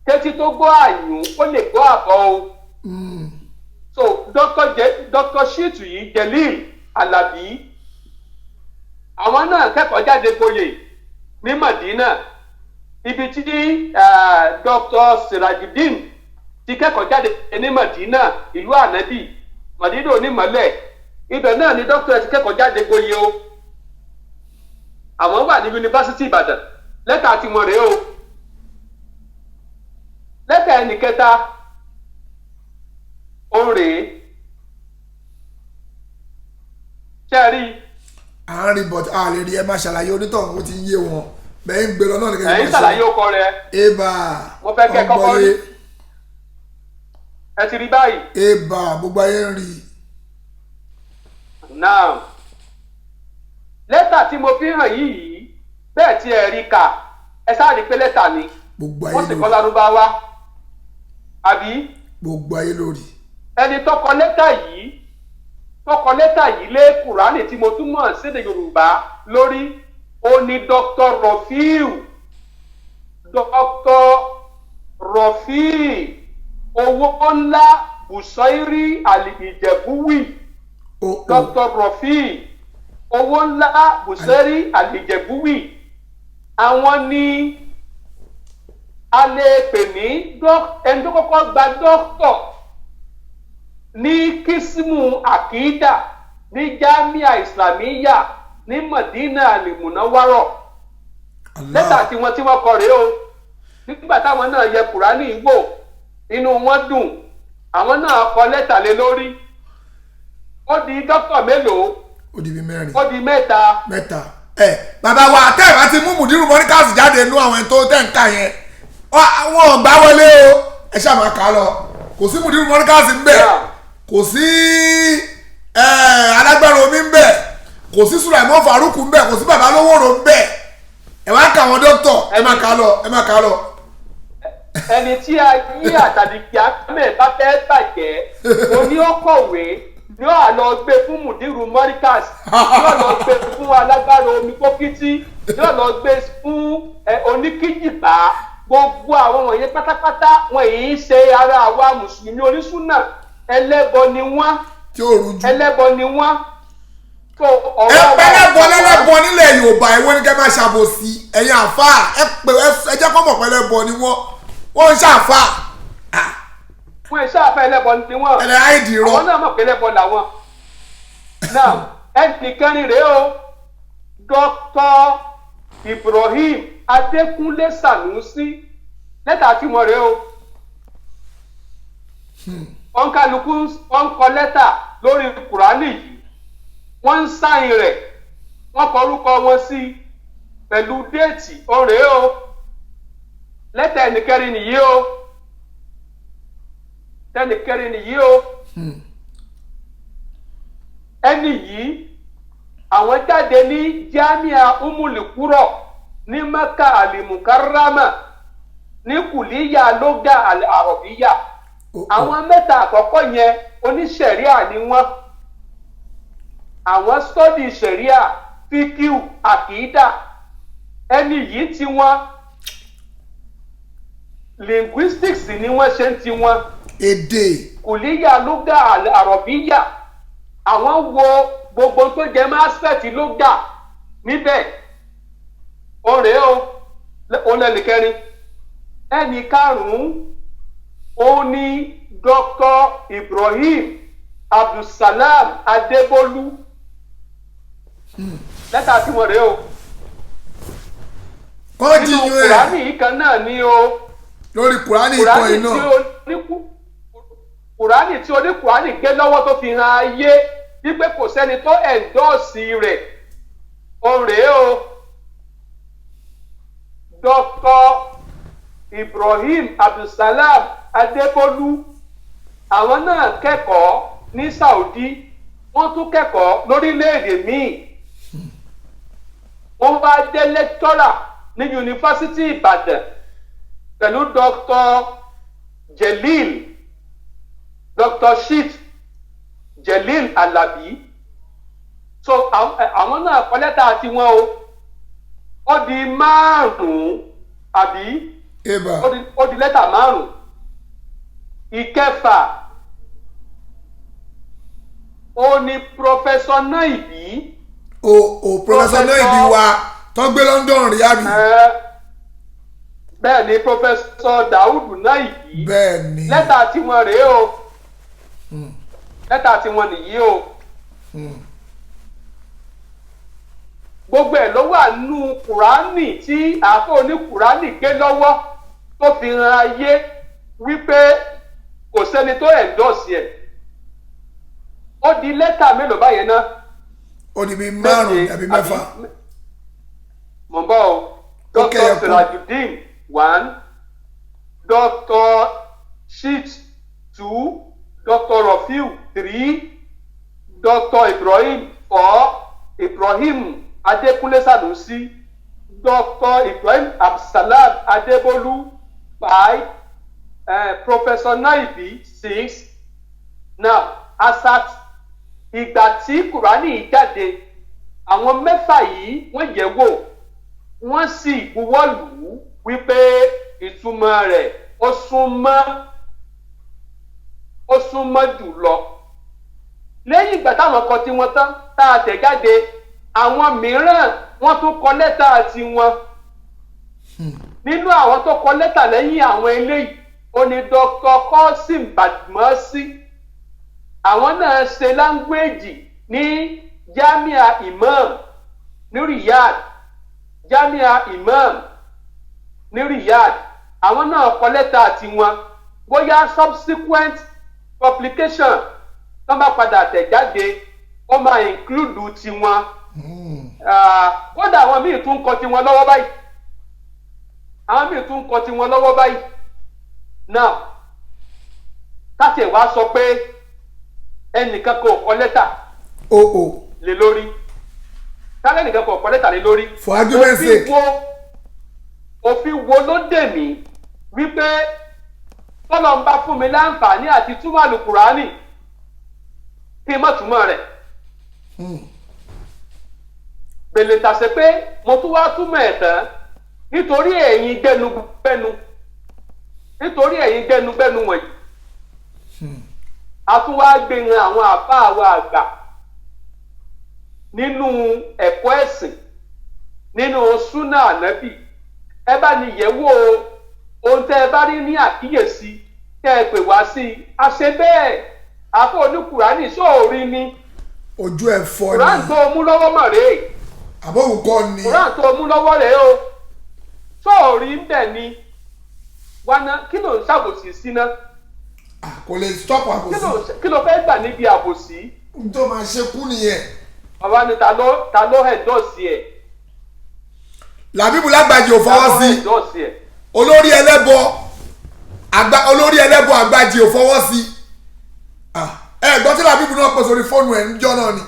[SPEAKER 6] kétí tó gbọ́ àyùn ó lè gbọ́ àbọ̀ o. so Dr. Sheet yìí Jelil Alabi àwọn náà kẹ́kọ̀ọ́ jáde gboyè ní Madina ibi tí Dr. Sirajudeen ti kẹ́kọ̀ọ́ jáde ní Madina ìlú ànábì Madina onímọ̀lẹ̀ ibẹ̀ náà ni dókítà ti kẹ́kọ̀ọ́ jáde gboyè o àwọn wà ní yunifásitì Ìbàdàn lẹ́tà tí wọ́n rèé o lẹ́tà ẹnì kẹta ó rèé ṣe rí i.
[SPEAKER 4] àárín bọ̀t a lè rí ẹ máa ṣàlàyé onítọ̀hún ó ti ń yé wọn bẹ́ẹ̀ ń gbé lọ náà nìkan.
[SPEAKER 6] ẹ̀yin ṣàlàyé ọkọ rẹ.
[SPEAKER 4] eba
[SPEAKER 6] mo fẹ́ kẹ́ kọ́kọ́ rí ẹ ti rí báyìí.
[SPEAKER 4] eba gbogbo ayé ń rí.
[SPEAKER 6] now lẹ́tà tí mo fi hàn yìí bẹ́ẹ̀ tí ẹ rí kà ẹ sáà rí pé lẹ́tà ni wọ́n sì kọ́ Lárúbáwá àbí.
[SPEAKER 4] gbogbo ayé lórí.
[SPEAKER 6] ẹni tó kọ lẹ́tà yìí lé Kùránì tí mo túmọ̀ sédè Yorùbá lórí ó ní Dr. Rafiu owó ńlá Busairi Al-Ijebuwi Dr. Rafiu owó ńlá Busairi Al-Ijebuwi àwọn ni a lè pè ní ẹni tó kọ́kọ́ gba dókítọ̀ ní kìsímù àkídà ní Jamia Islamiyya ní Madina Al-Munawwara lẹ́tà tí wọ́n kọ rèé o nígbà táwọn náà yẹ Kùránì wò inú wọn dùn àwọn náà kọ lẹ́tà lé lórí ó di dókítà mélòó
[SPEAKER 4] ó di bí mẹ́rin
[SPEAKER 6] ó di mẹ́ta.
[SPEAKER 4] bàbá wa tẹ́ ẹ̀ bá ti mú mùdírù mọ́ríkàsì jáde nú àwọn tó tẹ̀ ń kà yẹn wọn ò gbá wọlé o ẹ ṣáà máa kà á lọ kò sí mùdírù mọ́ríkàsì ń bẹ̀ kò sí alágbára omi ń bẹ̀ kò sí Sùlàìmọ́ Fàrúkù ń bẹ̀ kò sí bàbá Lówóró ń bẹ̀ ẹ wá kà wọn dókítà ẹ máa kà á lọ.
[SPEAKER 6] ẹni tí a yí àtàdìkì àkámẹ́ bá fẹ́ bàjẹ́ oní ọkọ̀wé ni ó lọ gbé fún mùdírù mọ́ríkàs ni ó lọ gbé fún alágbára omi kókítí ni ó lọ gbé fún oníkíjìpá gbogbo àwọn wọ̀nyẹn pátápátá wọn èyí ṣe ara àwa mùsùlùmí onísùnà ẹlẹ́bọ ni wọ́n ẹlẹ́bọ ni wọ́n.
[SPEAKER 4] ẹ pẹlẹbọ nílẹ̀ Yorùbá ìwọ ni kẹ́ máa ṣàbòsí ẹ̀yin àfáà ẹ jẹ́ kọ́ mọ̀ pẹlẹbọ ni wọ́n ń ṣàfà.
[SPEAKER 6] wọ́n ń ṣàfà ẹlẹ́bọ ni wọ́n.
[SPEAKER 4] ẹlẹ́ àìdì rọ.
[SPEAKER 6] àwọn náà mọ̀ pé ẹlẹ́bọ làwọn. now ẹnìkan rèé o Dr. Ibrahim Adékúnlé Sànúsí lẹ́tà tí wọ́n rèé o. ọ̀nkálukú ọ̀nkọ lẹ́tà lórí Kùránì yìí wọ́n ń sáìn rẹ̀ wọ́n kọ orúkọ wọn sí pẹ̀lú déètì ọ̀rẹ́ o lẹ́tà ẹnìkẹrin nìyí o ẹni yìí àwọn jáde ní Jamia Umul-Qura ní Maka Al-Mukarrama ní kùlíyà lóga al-Arabiyya àwọn mẹ́ta àkọ́kọ́ yẹn oníṣẹ̀ríà ni wọ́n àwọn stọ́dì ṣẹ̀ríà fíkíù àkìídà ẹni yìí tí wọ́n linguistics ni wọ́n ṣe ń ti wọn
[SPEAKER 4] èdè
[SPEAKER 6] kùlíyà lóga àrọ̀bíyà àwọn wo gbogbo tó jẹ mọ́ aspect lóga níbẹ̀ ọ̀rẹ́ o lẹ́nìkẹrin ẹnì karùn-ún ó ní Dr. Ibrahim Abdulsalam Adébólú lẹ́tà tí wọ́n rèé o nínú Kùránì yìí kan náà ni o
[SPEAKER 4] lórí Kùránì ìkọ́ iná
[SPEAKER 6] Kùránì tí oníkùránì gbé lọ́wọ́ tó fi hàn ayé wípé kò sẹ́ni tó ẹ̀ńdọ́ọ̀sì rẹ̀ o rèé o Dr. Ibrahim Abdulsalam Adébólú àwọn náà kẹ́kọ̀ọ́ ní Saudi wọ́n tún kẹ́kọ̀ọ́ lórílẹ̀‐èdè míì wọ́n wá dé lẹ́kítọ́rà ní yunifásitì Ìbàdàn pẹ̀lú Dr. Jelil Dr. Shit Jelil Alabi so àwọn náà kọ lẹ́tà tiwọn o ó di márùn-ún àbí ó di lẹ́tà márùn-ún ìkẹfà ó ní Professor Naibi
[SPEAKER 4] Professor Naibi wa tó gbé London rí àbí.
[SPEAKER 6] bẹ́ẹ̀ ni Professor Daudu Naibi
[SPEAKER 4] bẹ́ẹ̀ ni
[SPEAKER 6] lẹ́tà tiwọn rèé o lẹ́tà tiwọn nìyí o gbogbo ẹ̀ ló wà nínú Kùránì tí àáfà oníkùránì gbé lọ́wọ́ tó fi hàn ayé wípé kò sẹ́ni tó ẹ̀ńdọ́ọ̀sì ẹ̀ ó di lẹ́tà mélòó báyẹn náà.
[SPEAKER 4] ó di bíi márùn-ún àbí mẹ́fà.
[SPEAKER 6] mọ̀ ń bọ̀ o Dr. Sirajudeen 1 Dr. Shit 2 Dr. Rafiu 3 Dr. Ibrahim 4 Ibrahim Adékúnlé Sànúsí Dr. Ibrahim Abdulsalam Adébólú 5 Professor Naibi 6 now asat ìgbà tí Kùránì jáde àwọn mẹ́fà yìí wọ́n yẹ̀ wò wọ́n sì buwọ́ lù ú wípé ìtumọ̀ rẹ̀ ó súnmọ́ jù lọ lẹ́yìn ìgbà táwọn kọ tiwọn tán tá a tẹ̀ jáde àwọn mìíràn wọ́n tún kọ lẹ́tà tiwọn nínú àwọn tó kọ lẹ́tà lẹ́yìn àwọn eléyìí ó ní Dr. Qasim Badmosi àwọn náà ṣe láńgbéèjì ní Jamia Imam ní Riyadh Jamia Imam ní Riyadh àwọn náà kọ lẹ́tà tiwọn bóyá subsequent publication tó bá padà tẹ̀ jáde ó máa include tiwọn kódà àwọn míì tún kọ tiwọn lọ́wọ́ báyìí now káṣí wa sọ pé ẹnìkan kò kọ lẹ́tà lé lórí kálẹ̀ nìkan kò kọ lẹ́tà lé lórí
[SPEAKER 4] for argument's sake
[SPEAKER 6] òfin wo ló dè mí wípé tọ́lọ̀ ń bá fún mi láǹfààní àti túmọ̀ àlùkùránì kí n má túmọ̀ rẹ̀. Bèlè tàṣe pé mo tún wá túmọ̀ ẹ̀ tán nítorí ẹ̀yin gbẹnugbẹnu wọ̀nyí. A tún wá gbé ran àwọn àfáà wa àgbà nínú ẹ̀kọ́ ẹ̀sìn nínú súnà ànábì. Ẹ bá ní yẹ̀wò ohun tẹ́ ẹ bá rí ní àkíyèsí kẹ́ ẹ pè wá sí i. A ṣe bẹ́ẹ̀ àfọ oníkùránì sóòrí ni.
[SPEAKER 4] Ojú ẹ̀ fọ́ ni.
[SPEAKER 6] Kùránì tó mú lọ́wọ́ mọ̀ rèé.
[SPEAKER 4] Àbọ̀wò kọ́ ni.
[SPEAKER 6] Kùránì tó mú lọ́wọ́ rèé o. Sóòrí ń bẹ̀ ni. Wáná kí ló ń ṣàbòsí sí ná?
[SPEAKER 4] Kò lè stop àbòsí.
[SPEAKER 6] Kí ló fẹ́ gbà níbi àbòsí?
[SPEAKER 4] N tó máa ṣe kú nìyẹn.
[SPEAKER 6] Bàbá ni ta ló ẹ̀dọ́ọ̀sì ẹ̀?
[SPEAKER 4] Làbíbù Lágbàjì ò fọwọ́ sí. Olórí ẹlẹ́bọ Àgbàjì ò fọwọ́ sí. Gbọ́ tí Làbíbù náà pè sórí fóònù ẹ̀ níjọ́ náà ni.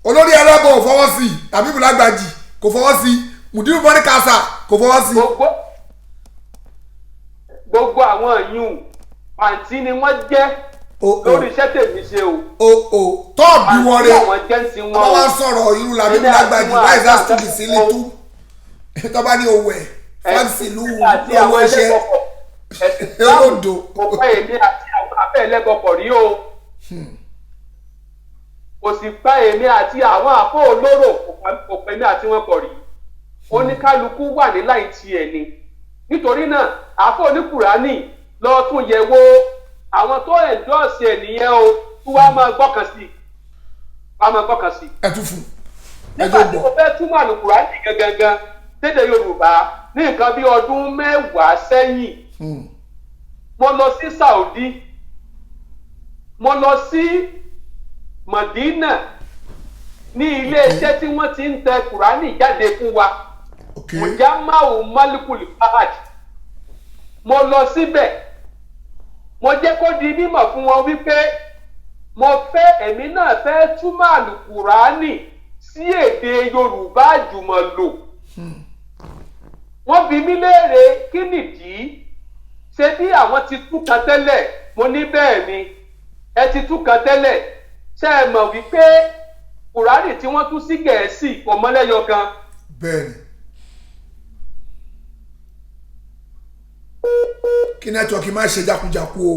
[SPEAKER 4] Olórí ẹlẹ́bọ ò fọwọ́ sí. Làbíbù Lágbàjì kò fọwọ́ sí. Mùdírù Bọ́ní Kàsà kò fọwọ́ sí.
[SPEAKER 6] Gbogbo àwọn yìí pàǹtí ni wọ́n jẹ́ lórí iṣẹ́ tèmi ṣe o.
[SPEAKER 4] Tọ́ọ̀bù wọn rẹ̀ wọ́n wá sọ̀rọ̀ irú Làbíbù Lágbàjì láì sá stúdì sí létú. Tọ́ba ní owó ẹ̀ fáǹsì ìlú owó iṣẹ́ olódo.
[SPEAKER 6] Kò pẹ́ èmi àti àwọn afẹ́ ẹlẹ́bọ̀pọ̀ rí o. Kò sì pẹ́ èmi àti àwọn àfọ́ olóró kò pẹ́ èmi àti wọn pọ̀ rí. Oníkálukú wà ní láì tiẹ̀ ni. Nítorí náà àfọ́ oníkùránì lọ tún yẹ̀ wò àwọn tó ẹ̀dọ́ọ̀sì ẹ̀ nìyẹn o tí wàá máa gbọ́kàn sí.
[SPEAKER 4] Ẹ tún fún.
[SPEAKER 6] Nígbà tí mo fẹ́ túmọ̀ àlùkùránì gangan lédè Yorùbá ní nǹkan bí ọdún 10 sẹ́yìn mo lọ sí Saudi mo lọ sí Madina ní iléeṣẹ́ tí wọ́n ti ń tẹ Kùránì jáde fún wa Mujamau Malikul Fahad mo lọ síbẹ̀ mo jẹ́ kó di mímọ̀ fún wọn wípé èmi náà fẹ́ túmọ̀ àlùkùránì sí èdè Yorùbá àjùmọ̀lò. Wọ́n bi mí léèrè kí nìdí ṣe bí àwọn ti tú kan tẹ́lẹ̀ mo ní bẹ́ẹ̀ ni ẹ ti tú kan tẹ́lẹ̀ ṣe é mọ̀ wípé Kùránì tí wọ́n tú sí Gẹ̀ẹ́sì kò mọ́ lẹ́yọ kan.
[SPEAKER 4] Bẹ́ẹ̀ni. Kí nẹ́tíwọ́ọ̀kì má ṣe jákujàku o.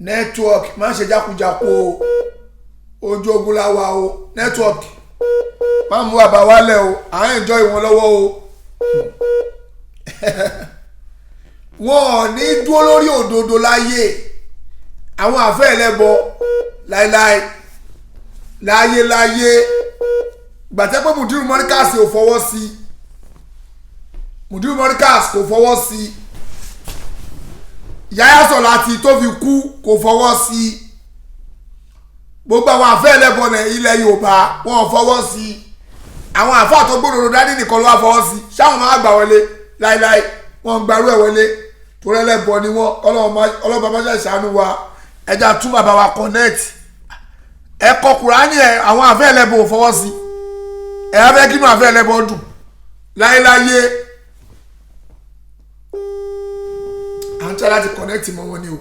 [SPEAKER 4] Nẹ́tíwọ́ọ̀kì má ṣe jákujàku o. Ojú ogun la wà o. Nẹ́tíwọ́ọ̀kì má mú àbá wálẹ̀ o. À ń enjoy wọn lọ́wọ́ o. Wọn ò ní dúró lórí òdodo láyé. Àwọn àfẹ́ ẹlẹ́bọ láéláé láyé gbàtẹ́ pé Mùdírù Mọ́ríkàsì ò fọwọ́ sí. Mùdírù Mọ́ríkàsì kò fọwọ́ sí. Yahya Sọ̀láti tó fi kú kò fọwọ́ sí. Gbogbo àwọn àfẹ́ ẹlẹ́bọ ilẹ̀ Yorùbá wọn ò fọwọ́ sí. Àwọn àfáà tó gbódòdó dání nìkan ló wá fọwọ́ sí. Ṣáwọn máa gbà wọlé láéláé wọn gbarú ẹ̀ wọlé torí ẹlẹ́bọ ni wọn ọlọ́ba bá ṣàánú wa ẹja tún bàbá wa connect ẹ̀kọ́ Kùránì ẹ̀ àwọn àfẹ́ ẹlẹ́bọ ò fọwọ́ sí. Ẹ̀ á fẹ́ kínú àfẹ́ ẹlẹ́bọ dùn láéláyé à ń tẹ́ láti connect mọ́ wọn ni o.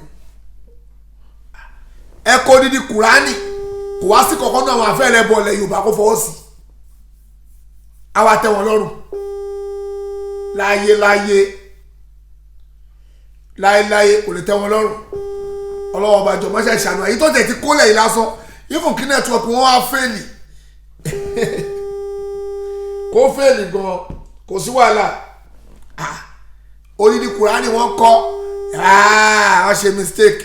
[SPEAKER 4] Ẹ̀kọ́ dídí Kùránì kò wá sí kọ̀ọ̀kan náà àwọn àfẹ́ ẹlẹ́bọ ilẹ̀ Yorùbá kó fọwọ́ sí. Àwa tẹ́ wọn lọ́rùn láyé kò lè tẹ́ wọn lọ́rùn. Ọlọ́wọ́ ọba jọ mọ́ṣẹ́ ìṣàánú àyí tó tẹ̀ ti kólẹ̀ yìí lásán even kí nẹ́tíwọ́ọ̀kì wọn wá fẹ́ẹ̀lì kó fẹ́ẹ̀lì gan kò sí wàhálà odidi Kùránì wọn kọ́ wọ́n ṣe mistake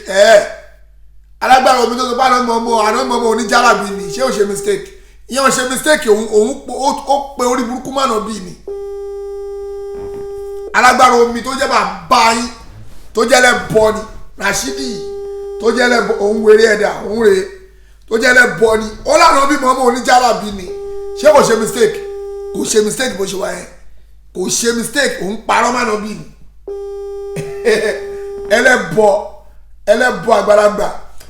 [SPEAKER 4] alágbára omi tó tó bá àná mọ́ oníjàlábì ni ṣé ò ṣe mistake ìyẹn ò ṣe mistake òun ó pe orí burúkú mọ́nà bíi ni alágbára omi tó jẹ́ bàbá yín tó jẹ́ lẹ́bọ ni Rashidi tó jẹ́ lẹ́bọ òun wèrè ẹ̀dá òun rèé tó jẹ́ lẹ́bọ ni ó lànà bí mọ́mọ́ oníjàlábí ni ṣé kò ṣe mistake bó ṣe wá yẹn kò ṣe mistake òun parọ́ mọ́nà bí ni ẹlẹ́bọ àgbàlagbà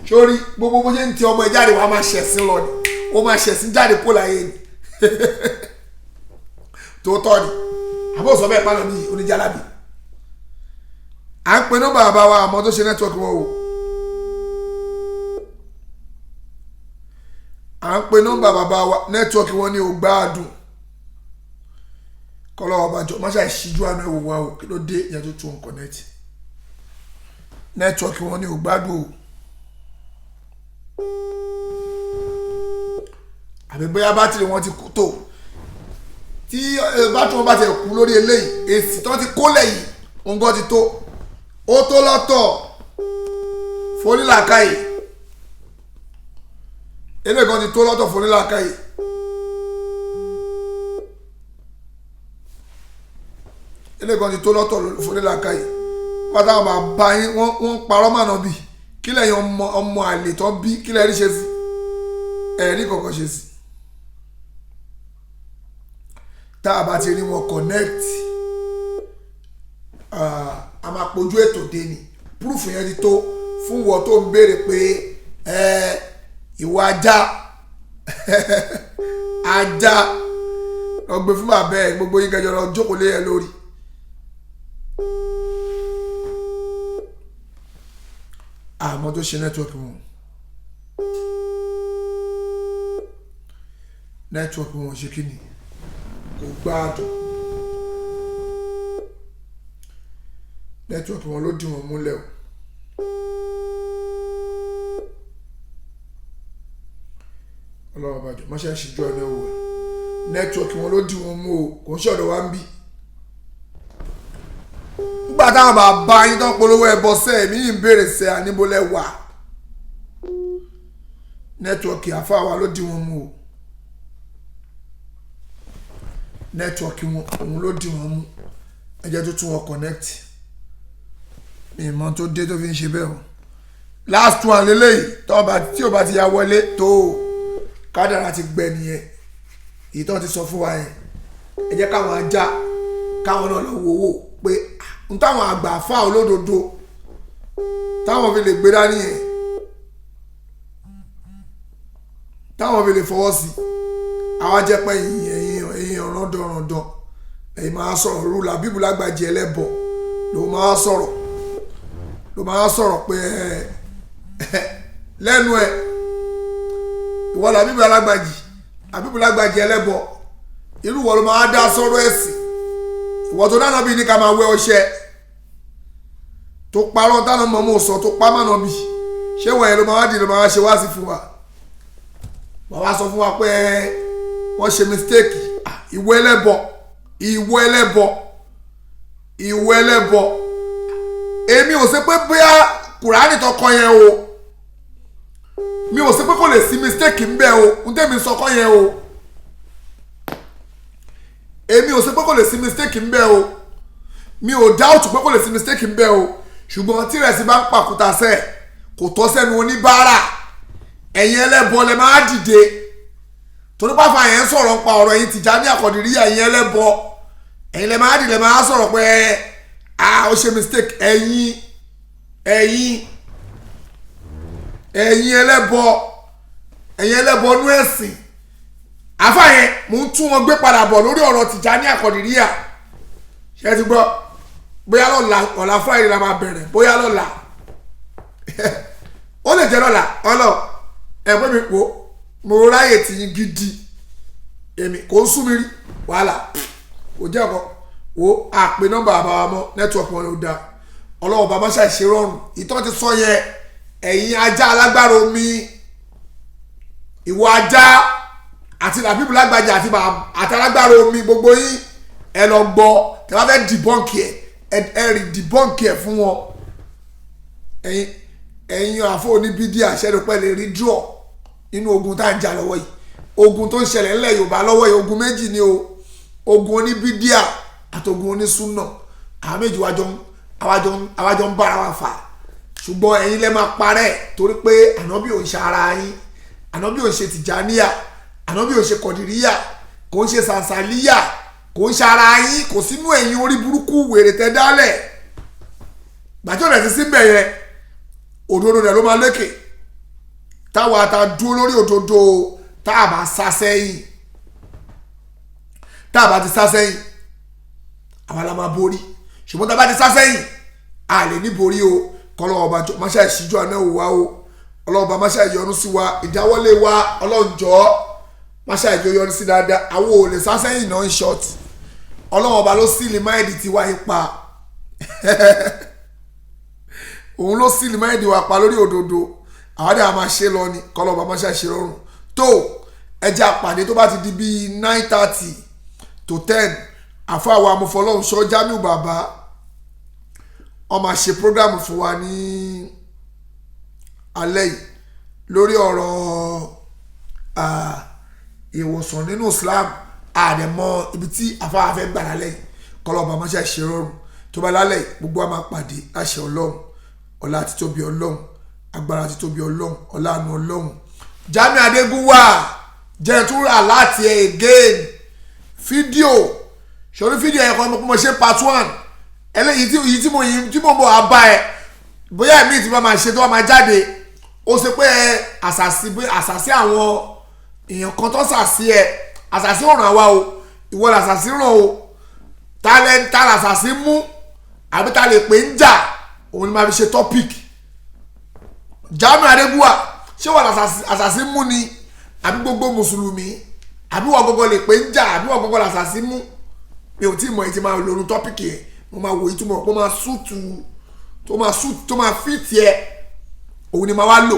[SPEAKER 4] sórí gbogbo bó ṣe ń ti ọmọ ẹ jáde wàá máa ṣẹ̀sìn lọ ni ó máa ṣẹ̀sìn jáde kó láyé ni tó tọ́ ni àbó sọ bẹ́ẹ̀ pálọ̀ ní oníjàlábí à ń pe nọ́mbà bàbá wa àmọ́ tó ṣe nẹ́tíwọ́ọ̀kì wọn o à ń pe nọ́mbà bàbá wa nẹ́tíwọ́ọ̀kì wọn ní o gbádùn kọ́lọ́ ọbàjọ́ má ṣe àìṣíjú àná ẹ̀wò wa o kí ló dé ìyẹn tó tún kọ̀nẹ́tì nẹ́tíwọ́ọ̀kì wọn ní o gbádùn o àbí bóyá bátìrì wọn ti kú tó tí bátìrì wọn bá ti kú lórí eléyìí èsì tó ti kó lẹ́yìn òǹgọ́ ti tó ó tó lọ́tọ̀ fonílàkàyè eléyìí ti tó lọ́tọ̀ fonílàkàyè eléyìí ti tó lọ́tọ̀ fonílàkàyè pátá wọn bá yín wọ́n parọ́ mànà bì kí lẹ́yìn ọmọ àlè tó bí kí lẹ́yìn ṣe sí ẹ̀rí kọ̀ọ̀kan ṣe sí tá a bá ti rí wọn connect a máa pojú ètò dé ni proof yẹn ti tó fún wọn tó ń béèrè pé ìwà ajá lọ gbé fún bàbá ẹ gbogbo yín kẹjọ lọ jókòó lé ẹ lórí àmọ́ tó ṣe nẹ́tíwọ́ọ̀kì wọn ṣe kí ni kò gbádùn nẹ́tíwọ́ọ̀kì wọn ló dì wọ́n múlẹ̀ o ọlọ́wọ́ bàjọ́ mọ́ṣẹ́ ìṣíjú ọ̀nà òwò nẹ́tíwọ́ọ̀kì wọn ló dì wọ́n mú o kò ń ṣọ̀dọ̀ wá ń bí nígbà táwọn bàbá yín tán polówó ẹbọ sẹ́ẹ̀ mí ń béèrè sẹ́ àníbólẹ̀ wà nẹ́tíwọ́ọ̀kì àfáà ló dì wọ́n mú o nẹ́tíwọ́ọ̀kì wọn òun ló dì wọ́n mú ẹjẹ́ tó tún wọn connect ìmọ̀ tó dé tó fi ń ṣe bẹ́ẹ̀ o last one lélẹ́yìí tí ò bá ti ya wọlé tó kádàrá ti gbẹ nìyẹn èyí tó ti sọ fún wa yẹn ẹ jẹ́ káwọn ajá káwọn náà lọ wò wò pé n táwọn àgbà fà olódodo táwọn fi lè gbé dání yẹn táwọn fi lè fọwọ́ sí àwọn jẹ́ pé ẹ̀yin ọ̀rọ̀dọ̀rọ̀dọ̀ ẹ̀yin máa sọ̀rọ̀ rúlà bíbù lágbàjẹ́ ẹlẹ́bọ̀ ló máa sọ̀rọ̀ pé lẹ́nu ẹ̀ ìwọ làbíbù lágbàjì ẹlẹ́bọ̀ irú wọ́n ló máa dá sọ̀rọ̀ ẹ̀sìn ìwọ tó dáná bí ní ká máa wẹ ọṣẹ tó parọ́ dáná mọ́mọ́ sọ tó pa mọ́nà bí ṣé wọ́n yẹn ló máa ṣe wá sí fún wa wọ́n wá sọ fún wa pé wọ́n ṣe mistake ìwọ ẹlẹ́bọ èmi ò ṣe pé bóyá kùránì tó kọ yẹn o mi ò ṣe pé kò lè sí mistake ń bẹ o ń tẹ́mi sọ kọ yẹn o èmi ò ṣe pé kò lè sí mistake ń bẹ o mi ò doubt pé kò lè sí mistake ń bẹ o ṣùgbọ́n tí rẹ̀ sì bá ń pàkúta sẹ́ kò tọ́ sẹ́nu oníbàárà ẹ̀yin ẹlẹ́bọ lẹ máa dìde torí pàfà yẹn sọ̀rọ̀ pa ọ̀rọ̀ yìí Tìjàní Àkọ̀dìríyà ẹ̀yin ẹlẹ́bọ ẹ̀yin lẹ máa dìde máa sọ̀rọ̀ pé ó ṣe mistake ẹ̀yin ẹlẹ́bọ nú ẹ̀sìn àfà yẹn mò ń tún wọn gbé padà bọ̀ lórí ọ̀rọ̀ Tìjàní Àkọ̀dìríyà ṣe ti gbọ́ bóyá ọ̀la Friday la máa bẹ̀rẹ̀ bóyá lọ́la ó lè jẹ́ lọ́la ẹ̀pẹ́ mi kò mo ráyè tí yín gidi èmi kò ń sún mi rí wàhálà kò jẹ́ ọ̀kan wo àpè nọ́mbà àbáwá mọ́ nẹ́tíwọ̀kì wọn ló dáa ọlọ́wọ́ bá máṣá ìṣe rọrùn ìtọ́ ti sọ yẹn ẹ̀yin ajá alágbára omi ìwọ ajá àti làbíbù lágbàjà àti alágbára omi gbogbo yín ẹ lọ gbọ́ tẹ bá fẹ́ dìbọ́ǹkì ẹ rí dìbọ́ǹkì ẹ fún wọn ẹ̀yin àfọ oníbídíà àṣẹ́dọ̀pẹ́ lè rí draw nínú ogun tá à ń jà lọ́wọ́ yìí ogun tó ń ṣẹlẹ̀ ńlẹ̀ Yorùbá lọ́wọ́ yìí ogun méjì ni o ogun oníbídíà àtògùn onísúnà àwọn méjì wájọ àwa jọ ń bára wa fà ṣùgbọ́n ẹ̀yin lẹ máa parẹ́ torí pé ànábì ò ń ṣe ara yín ànábì ò ń ṣe tìjàníyà ànábì ò ń ṣe kọ̀dìríyà kò ń ṣe sàǹsàlíyà kò ń ṣe ara yín kò sínú ẹ̀yin orí burúkú wèrè tẹ́ dálẹ̀ gbàjọ́ rẹ̀ ti sí bẹ̀ yẹn òdodo rẹ̀ ló máa lékè táwa ta dúró lórí òdodo tá a bá sá sẹ́yìn tá a bá ti sá sẹ́yìn àwa la máa borí ṣùgbọ́n tá a bá ti sá sẹ́yìn a lè ní borí o kọ́lọ́wọ́ ọba máṣá ìṣíjú àná ò wá o ọlọ́wọ́ ọba máṣá ìyọnu sí wa ìdáwọ́lé wa ọlọ́njọ́ máṣá ìjọ yọnu sí dáadáa àwọn ò lè sá sẹ́yìn náà ń ṣọ́ọ̀tì ọlọ́wọ́ ọba ló sílì máìdì tiwa ipa òun ló sílì máìdì wa pa lórí òdodo àwọn àdé àmà ṣe lọ ni kọ́lọ́wọ́ ọba máṣá ìṣe rọrùn tó ẹja àpàdé tó bá ti di bíi 9:30 to 10 àfáàwọ̀ amúfọlọ́hún sọ Jamiu bàbá wọ́n máa ṣe program fún wa ní alẹ́ yìí lórí ọ̀rọ̀ ìwòsàn nínú Islam àdẹ̀mọ́ ibi tí àfáà fẹ́ gbà lálẹ́ yìí kọ́lọ́ọ̀bà máa ṣe ṣe rọrùn tó bá lálẹ́ yìí gbogbo wa máa pàdé láṣẹ Ọlọ́run ọlá àti tóbi Ọlọ́run agbára àti tóbi Ọlọ́run ọlá àánú Ọlọ́run Jamiu Adégúnwà jẹ́ntúrà láti ẹ̀ again fídíò ṣòrí fídíò ẹ̀kọ́ mo ṣe part 1 eléyìí tí mo bọ̀ abá ẹ bóyá ẹ̀mí tí wọ́n máa ṣe tó wọ́n máa jáde ó ṣe pé àṣàṣì àwọn èèyàn kan tó ṣàṣì ẹ àṣàṣì ò ràn wá o ìwọ làṣàṣì ràn o ta làṣàṣì mú àbí ta lè pè ń jà òun ni máa fi ṣe topic Jamiu Adégúnwà ṣé wọ́n làṣàṣì mú ni àbí gbogbo mùsùlùmí àbí wọ́n gbogbo lè pè ń jà àbí wọ́n gbogbo làṣàṣì mú mi ò tí ì mọ̀ èyí tí máa lónú topic yẹn mo máa wò ìtumọ̀ kó máa sútù tó máa fìtì ẹ òun ni máa wá lò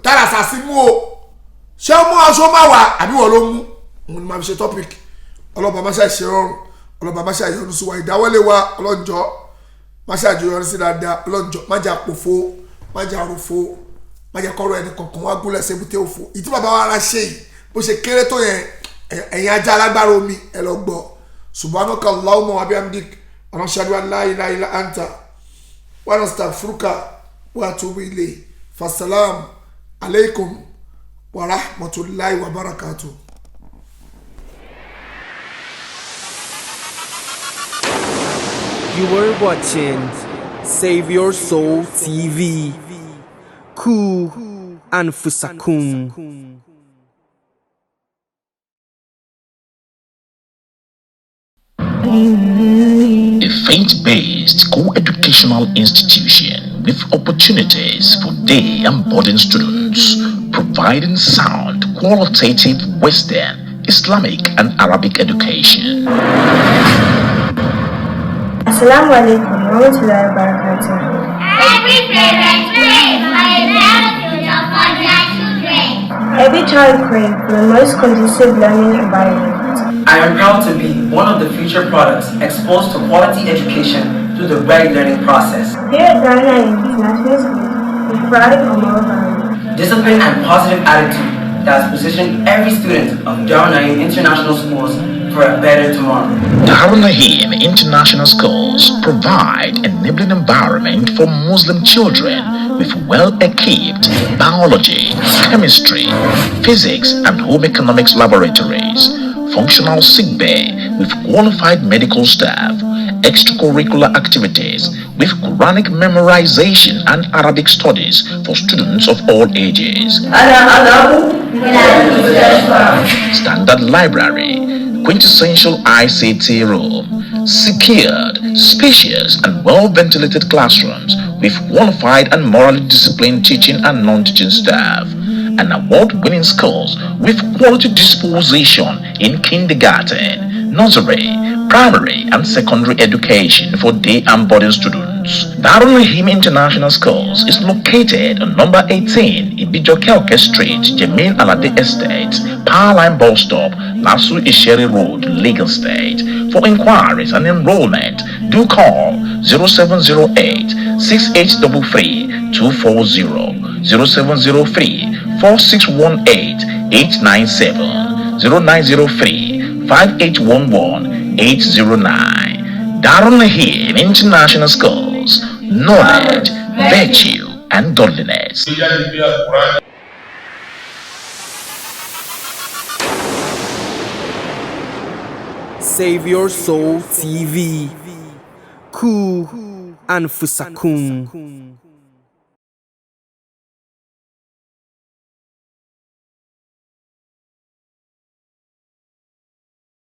[SPEAKER 4] tára sàásì mú o ṣé ó mú aṣọ máa wà àbí wọ́n ló mú òun ni máa fi ṣe topic ọlọ́ba máa ṣe ṣe rọrùn ọlọ́ba máa ṣe àyọ̀nù sí wa ìdáwọ́lé wa ọlọ́njọ́ máa ṣe àjọyọ̀nù sí dáadáa ọlọ́njọ́ má jà pòfo má jà rúfo má jà kọ́rọ̀ ẹni kankan wá gúnlẹ̀ sébúté òfo ìtí bàbá wa ara ṣe yìí bó ṣe kéré tó yẹn ẹ̀yin ajá alágbára omi ẹ lọ gbọ́ subhanaka Allahumma wa bihamdik ونشهد أن لا إله إلا أنت ونستغفرك وأتوب إليه فالسلام عليكم ورحمة الله وبركاته.
[SPEAKER 1] You were watching Save Your Soul TV. Ku and Fusakum.
[SPEAKER 7] A faith-based co-educational institution with opportunities for day and boarding students, providing sound, qualitative Western, Islamic and Arabic education.
[SPEAKER 8] Assalamu alaikum warahmatullahi wabarakatuh.
[SPEAKER 9] Every parent prays for a better future for their children.
[SPEAKER 8] Every child prays for the most conducive learning environment.
[SPEAKER 10] I am proud to be one of the future products exposed to quality education through the right learning process.
[SPEAKER 8] Here at Àlàyé International School, we provide a moral value,
[SPEAKER 10] discipline and positive attitude that has positioned every student of Àlàyé International Schools for a better tomorrow.
[SPEAKER 7] Àlàyé International Schools provide enabling environment for Muslim children with well-equipped biology, chemistry, physics and home economics laboratories, functional sick bay with qualified medical staff, extracurricular activities with Quranic memorization and Arabic studies for students of all ages. Standard library, quintessential ICT room, secured, spacious and well-ventilated classrooms with qualified and morally disciplined teaching and non-teaching staff, and award-winning schools with quality disposition in kindergarten, nursery, primary and secondary education for day and boarding students. Àlàyé International Schools is located on number 18 Ibijokelke Street, Jamil Alade Estate, Powerline Bus Stop, Lasu Isheri Road, Lagos State. For inquiries and enrollment, do call 0708 6833 240, 0703 4618 897, 0903 5811 809. Darul International Schools, knowledge, virtue, and godliness.
[SPEAKER 1] Save Your Soul TV. Ku and Fusakun.